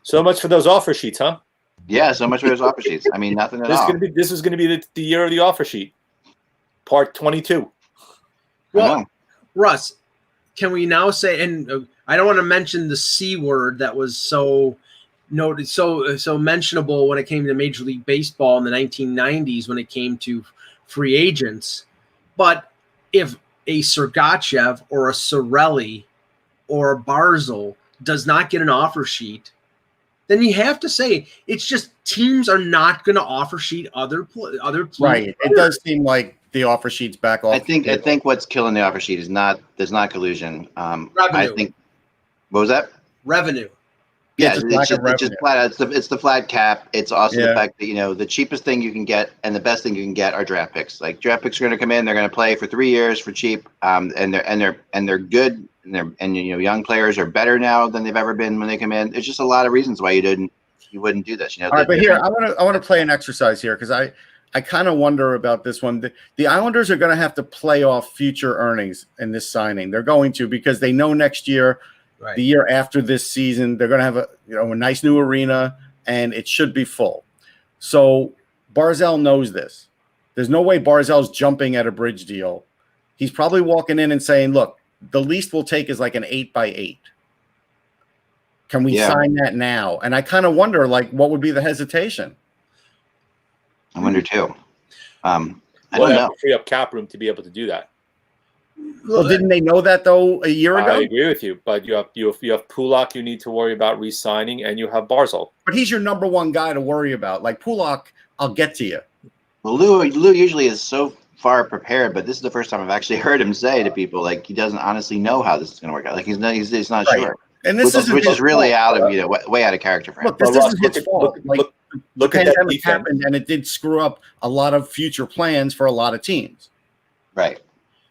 So much for those offer sheets, huh? Yeah, so much for those offer sheets. I mean, nothing at all. This is going to be the year of the offer sheet, part 22. Well, Russ, can we now say? And I don't want to mention the C word that was so noted, so mentionable when it came to Major League Baseball in the 1990s when it came to free agents. But if a Sergachev or a Cirelli or a Barzell does not get an offer sheet, then you have to say it's just teams are not going to offer sheet other teams. Right. It does seem like the offer sheet's back off. I think what's killing the offer sheet is there's not collusion. Revenue. I think. What was that? Revenue. Yeah, it's just flat out. It's the flat cap. It's also the fact that the cheapest thing you can get and the best thing you can get are draft picks. Like draft picks are going to come in, they're going to play for 3 years for cheap, and they're good, and young players are better now than they've ever been when they come in. There's just a lot of reasons why you wouldn't do this. All right, but here I want to play an exercise here because I kind of wonder about this one. The Islanders are going to have to play off future earnings in this signing. They're going to because they know next year. Right. The year after this season, they're going to have a nice new arena, and it should be full. So Barzell knows this. There's no way Barzell's jumping at a bridge deal. He's probably walking in and saying, "Look, the least we'll take is like an 8x8. Can we sign that now?" And I kind of wonder, what would be the hesitation? I wonder too. I don't know. Free up cap room to be able to do that. Well, didn't they know that though a year ago? I agree with you, but you have Pulak you need to worry about re-signing, and you have Barzell. But he's your number one guy to worry about. Like Pulak, I'll get to you. Well, Lou usually is so far prepared, but this is the first time I've actually heard him say to people like he doesn't honestly know how this is going to work out. Like he's not right. sure. And this which is really out of way out of character for him. Look, this isn't his fault. Look at that defense. Happened, and it did screw up a lot of future plans for a lot of teams. Right.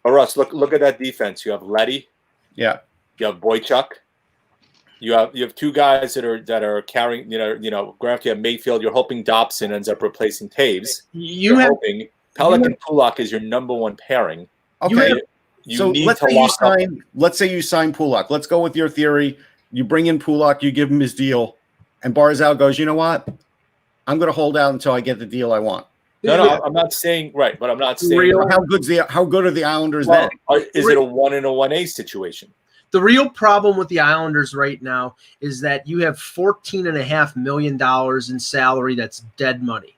Oh, Russ, look at that defense. You have Letty. Yeah. You have Boychuk. You have two guys that are carrying. Grant. You have Mayfield. You're hoping Dobson ends up replacing Taves. You're hoping Pelican Pulak is your number one pairing. Okay. So let's say you sign Pulak. Let's go with your theory. You bring in Pulak, you give him his deal, and Barzell goes, you know what? I'm going to hold out until I get the deal I want. No, I'm not saying right, but I'm not saying how good are the Islanders then? Is it a 1 and a 1A situation? The real problem with the Islanders right now is that you have $14.5 million in salary that's dead money.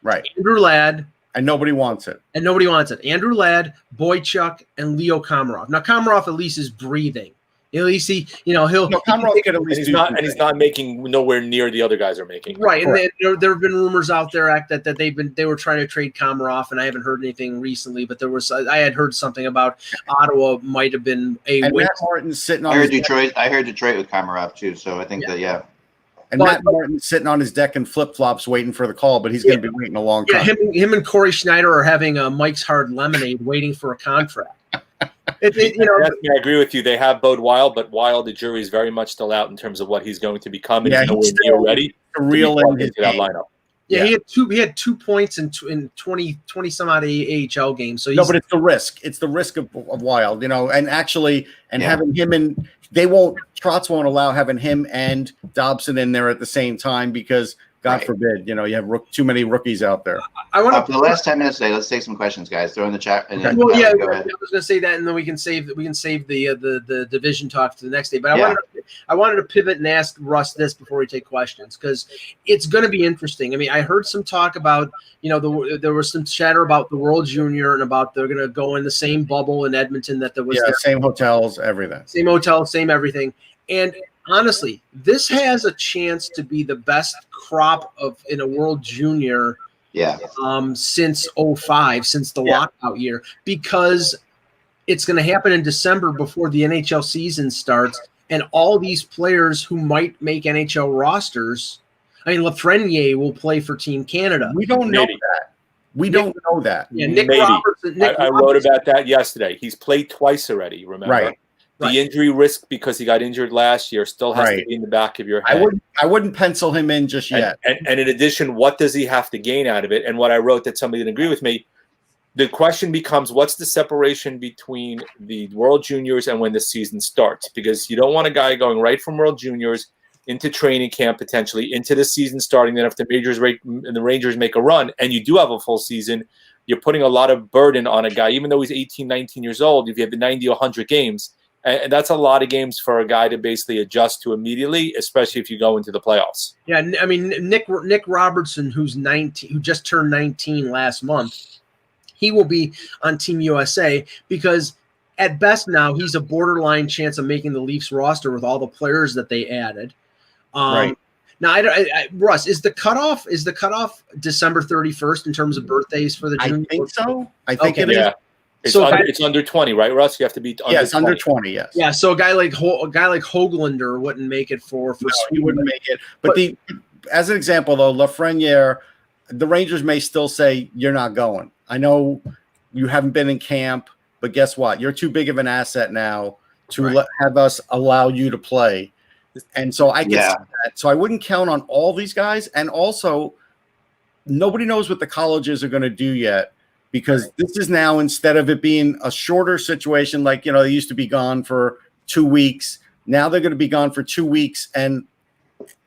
Right. Andrew Ladd. And nobody wants it. Andrew Ladd, Boychuk, and Leo Komarov. Now, Komarov at least is breathing. At least Komarov can at least he's not making nowhere near the other guys are making. Right, and there have been rumors out there that they were trying to trade Komarov, and I haven't heard anything recently. But I had heard something about Ottawa might have been a. And Matt Martin's sitting on. I heard Detroit with Komarov too, so I think that. And Matt Martin's sitting on his deck in flip-flops waiting for the call, but he's going to be waiting a long time. Yeah, him and Corey Schneider are having a Mike's Hard Lemonade waiting for a contract. I agree with you. They have Bode Wild, but Wild, the jury is very much still out in terms of what he's going to become. And he's nowhere near ready to reel into that lineup. Yeah, he had 2 points in 20 some odd AHL games. So but it's the risk. It's the risk of Wild, and actually having him in. Trotz won't allow having him and Dobson in there at the same time because God forbid, you have too many rookies out there. I want for the last 10 minutes today. Let's take some questions, guys. Throw in the chat. And then, go ahead. I was going to say that, and then we can save the division talk to the next day. But I wanted to pivot and ask Russ this before we take questions because it's going to be interesting. I mean, I heard some talk about there was some chatter about the World Junior and about they're going to go in the same bubble in Edmonton that there was. Yeah, same hotels, everything. Same hotel, same everything, and. Honestly, this has a chance to be the best crop in a World Junior since 2005, since the lockout year, because it's going to happen in December before the NHL season starts, and all these players who might make NHL rosters, I mean, Lafreniere will play for Team Canada. We don't know that. We don't know that. Yeah, Nick Robertson. I wrote about that yesterday. He's played twice already, remember? Right. The injury risk because he got injured last year still has to be in the back of your head. I wouldn't pencil him in just yet. And in addition, what does he have to gain out of it? And what I wrote that somebody didn't agree with me, the question becomes, what's the separation between the World Juniors and when the season starts? Because you don't want a guy going right from World Juniors into training camp, potentially into the season starting. Then if the Rangers make a run and you do have a full season, you're putting a lot of burden on a guy, even though he's 18, 19 years old. If you have the 90 or 100 games, and that's a lot of games for a guy to basically adjust to immediately, especially if you go into the playoffs. Yeah, I mean, Nick Robertson, who's 19, who just turned 19 last month, he will be on Team USA because at best now he's a borderline chance of making the Leafs roster with all the players that they added. Right. Now, Russ, is the cutoff December 31st in terms of birthdays for the juniors? I think so. I think it is. Yeah. It's under 20, right, Russ? You have to be under 20. Yes, under 20, yes. Yeah, so a guy like Höglander wouldn't make it for he wouldn't make it. But as an example, though, Lafreniere, the Rangers may still say, you're not going. I know you haven't been in camp, but guess what? You're too big of an asset now to have us allow you to play. And so I get that. So I wouldn't count on all these guys. And also, nobody knows what the colleges are going to do yet. Because this is now, instead of it being a shorter situation, like, they used to be gone for 2 weeks. Now they're going to be gone for 2 weeks and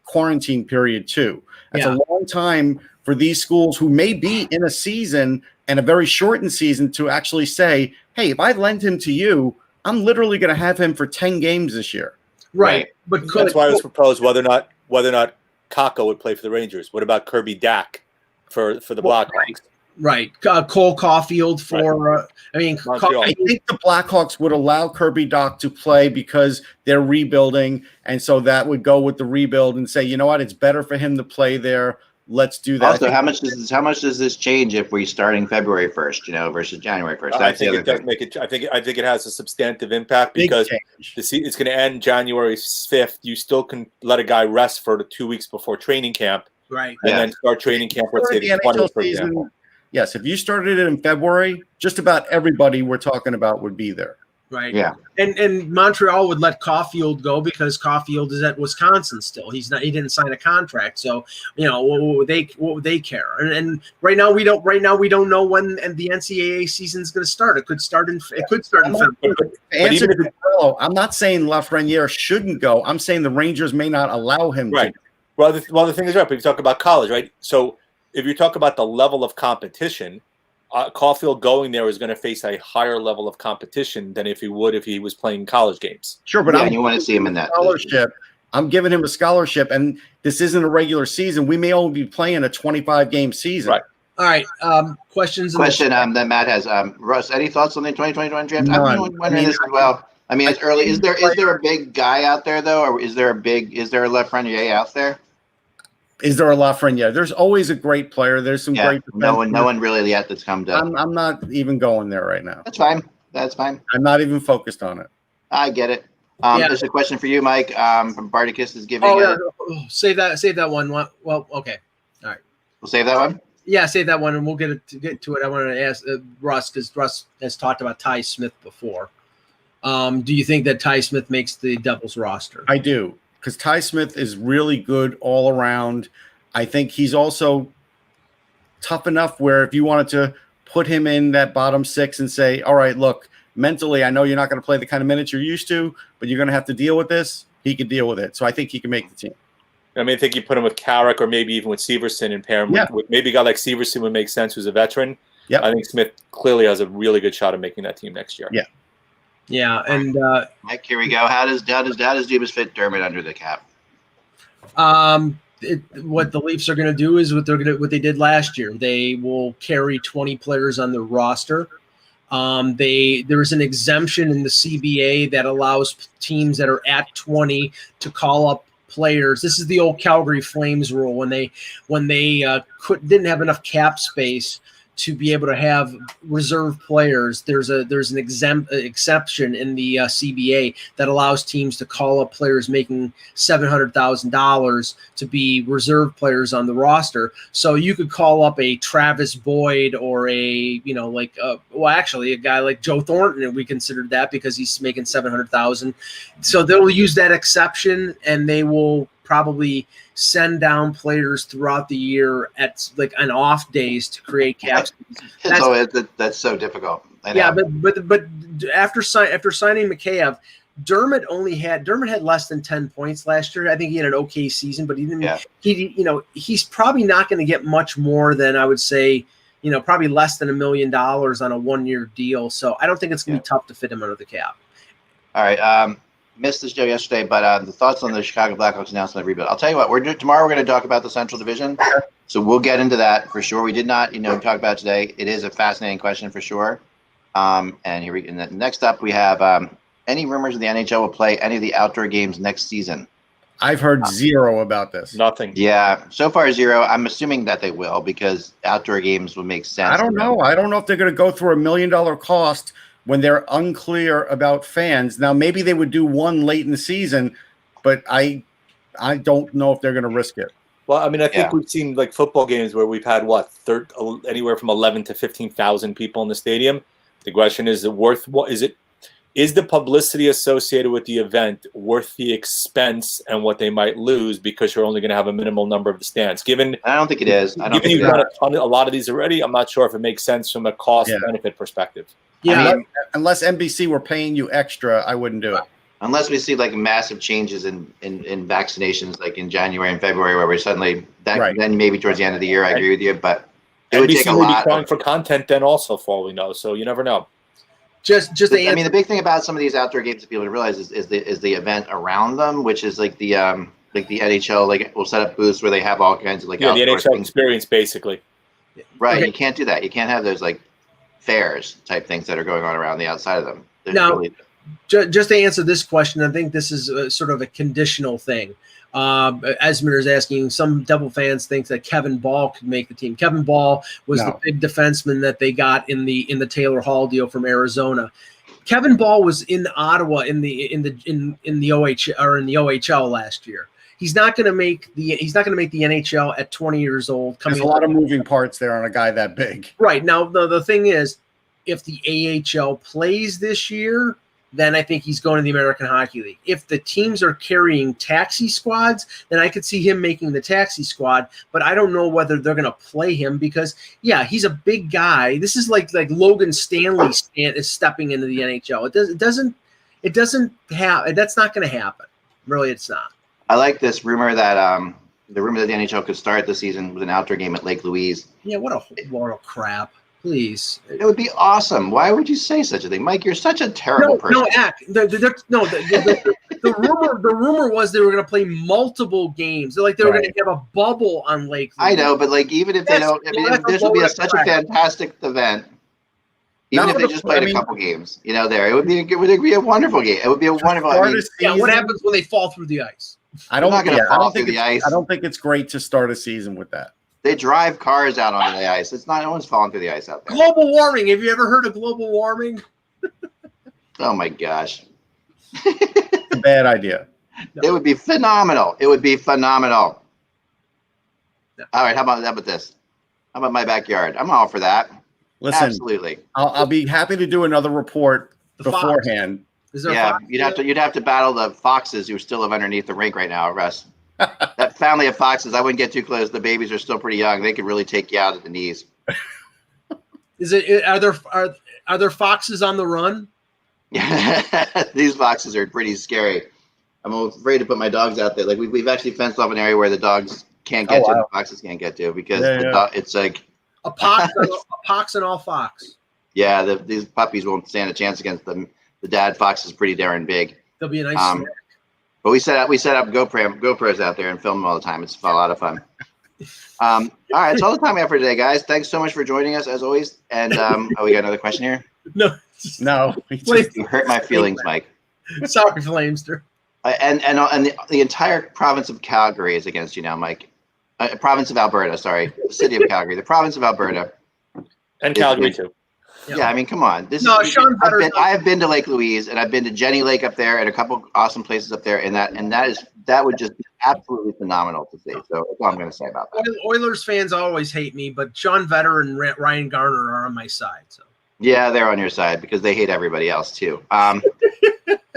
quarantine period too. That's a long time for these schools who may be in a season and a very shortened season to actually say, hey, if I lend him to you, I'm literally going to have him for 10 games this year. Right. But that's why it was proposed whether or not Kakko would play for the Rangers. What about Kirby Dack for the Blackhawks? Right. Cole Caulfield for, I think the Blackhawks would allow Kirby Doc to play because they're rebuilding. And so that would go with the rebuild and say, you know what, it's better for him to play there. Let's do that. Also, how much does this change if we're starting February 1st, versus January 1st? I think it does make it. I think it has a substantive impact because it's going to end January 5th. You still can let a guy rest for the 2 weeks before training camp, right? And then start training camp. Let's say the 20th, for example. Yes, if you started it in February, just about everybody we're talking about would be there. Right. Yeah. And Montreal would let Caulfield go because Caulfield is at Wisconsin still. He didn't sign a contract. So, what would they care? And right now we don't know when the NCAA season is going to start. It could start in February. I'm not saying Lafreniere shouldn't go. I'm saying the Rangers may not allow him to. Well, the thing is, right, but you talk about college, right? So if you talk about the level of competition, Caulfield going there is going to face a higher level of competition than if he was playing college games. Sure, but you want to see him in that scholarship. I'm giving him a scholarship, and this isn't a regular season. We may only be playing a 25-game season. Right. All right. Questions? Question that Matt has. Russ, any thoughts on the 2021 draft? None. I've been wondering this as well. I mean, it's early. Is there a big guy out there though, or is there a Lafreniere out there? Is there a Lafreniere? There's always a great player. There's some great. No one really yet that's come to. I'm not even going there right now. That's fine. I'm not even focused on it. I get it. There's a question for you, Mike. From Bardicus is giving. Save that one. Well, okay. All right. We'll save that one. Yeah, save that one, and we'll get to it. I wanted to ask Russ because Russ has talked about Ty Smith before. Do you think that Ty Smith makes the Devils roster? I do. Because Ty Smith is really good all around. I think he's also tough enough where if you wanted to put him in that bottom six and say, all right, look, mentally, I know you're not going to play the kind of minutes you're used to, but you're going to have to deal with this. He could deal with it. So I think he can make the team. I mean, I think you put him with Carrick or maybe even with Severson and pair him with maybe a guy like Severson would make sense who's a veteran. Yeah, I think Smith clearly has a really good shot of making that team next year. Yeah. Yeah, and Mike, here we go. How does Dubas fit Dermott under the cap? What the Leafs are going to do is what they did last year. They will carry 20 players on their roster. There is an exemption in the CBA that allows teams that are at 20 to call up players. This is the old Calgary Flames rule when they didn't have enough cap space to be able to have reserve players. There's an exception in the CBA that allows teams to call up players making $700,000 to be reserve players on the roster. So you could call up a Travis Boyd or a guy like Joe Thornton, and we considered that because he's making $700,000. So they'll use that exception, and they will probably send down players throughout the year at on off days to create cap space. That's so difficult. Yeah, but after signing Mikheyev, Dermott had less than 10 points last year. I think he had an okay season, but he didn't. Yeah. He's probably not going to get much more than, I would say, probably less than $1 million on a 1-year deal. So I don't think it's going to be tough to fit him under the cap. All right. Missed this show yesterday, but the thoughts on the Chicago Blackhawks announcement of rebuild. I'll tell you what, tomorrow we're going to talk about the Central Division, so we'll get into that for sure. We did not, talk about it today. It is a fascinating question for sure. And next up we have any rumors of the NHL will play any of the outdoor games next season. I've heard zero about this. Nothing. Yeah, so far zero. I'm assuming that they will because outdoor games would make sense. I don't know. I don't know if they're going to go through $1 million cost when they're unclear about fans. Now, maybe they would do one late in the season, but I don't know if they're going to risk it. Well, I mean, I think we've seen like football games where we've had anywhere from 11 to 15,000 people in the stadium. The question is is the publicity associated with the event worth the expense and what they might lose because you're only going to have a minimal number of the stands? I don't think it is. Given you've done a lot of these already, I'm not sure if it makes sense from a cost-benefit perspective. Yeah, unless NBC were paying you extra, I wouldn't do it. Unless we see like massive changes in vaccinations, like in January and February, where we're suddenly then maybe towards the end of the year. I agree with you, but it would take a lot. Be crying for content then also, for all we know. So you never know. The big thing about some of these outdoor games that people don't realize is the event around them, which is like the NHL, like we'll set up booths where they have all kinds of the NHL experience basically. Right. Okay. You can't do that. You can't have those like fairs type things that are going on around the outside of them. Now, just to answer this question, I think this is sort of a conditional thing. Esmer is asking, some Devil fans think that Kevin Ball could make the team. Kevin Ball was the big defenseman that they got in the Taylor Hall deal from Arizona. Kevin Ball was in Ottawa in the OHL last year. He's not going to make the NHL at 20 years old. There's a lot of moving parts there on a guy that big. Right. Now, the thing is, if the AHL plays this year, then I think he's going to the American Hockey League. If the teams are carrying taxi squads, then I could see him making the taxi squad, but I don't know whether they're going to play him because, yeah, he's a big guy. This is like Logan Stanley is stepping into the NHL. That's not going to happen. Really, it's not. I like this rumor that the NHL could start the season with an outdoor game at Lake Louise. Yeah, what a load of crap. Please. It would be awesome. Why would you say such a thing, Mike? You're such a terrible person. The rumor was they were going to play multiple games. They were going to have a bubble on Lake Louise. I know, but like even if they don't, this would be such a fantastic event. Even if they just played a couple games, it would be a wonderful game. It would be a wonderful. What happens when they fall through the ice? I don't think it's great to start a season with that. They drive cars out onto the ice. No one's falling through the ice out there. Global warming. Have you ever heard of global warming? Oh my gosh. It's a bad idea. No. It would be phenomenal. No. All right. How about this? How about my backyard? I'm all for that. Listen, absolutely. I'll be happy to do another report beforehand. Is there a fox? You'd have to battle the foxes who still live underneath the rink right now, Russ. That family of foxes, I wouldn't get too close. The babies are still pretty young. They could really take you out at the knees. Are there foxes on the run? These foxes are pretty scary. I'm afraid to put my dogs out there. Like we've actually fenced off an area where the dogs can't get to, the foxes can't get to because it's like a pox and all fox. Yeah, these puppies won't stand a chance against them. The dad fox is pretty darn big. They'll be a nice snack. But we set up GoPros out there and film them all the time. It's a lot of fun. All right, it's all the time we have for today, guys. Thanks so much for joining us as always. And we got another question here. No. You hurt my feelings, Mike. Sorry, Flamester. And the entire province of Calgary is against you now, Mike. Province of Alberta, sorry, the city of Calgary, the province of Alberta, and Calgary too. Yeah, I mean, come on. I have been to Lake Louise and I've been to Jenny Lake up there and a couple awesome places up there, and that would just be absolutely phenomenal to see. So that's all I'm going to say about that. Oilers fans always hate me, but Sean Vetter and Ryan Garner are on my side. So yeah, they're on your side because they hate everybody else too.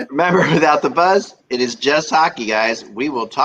Remember, without the buzz, it is just hockey, guys. We will talk.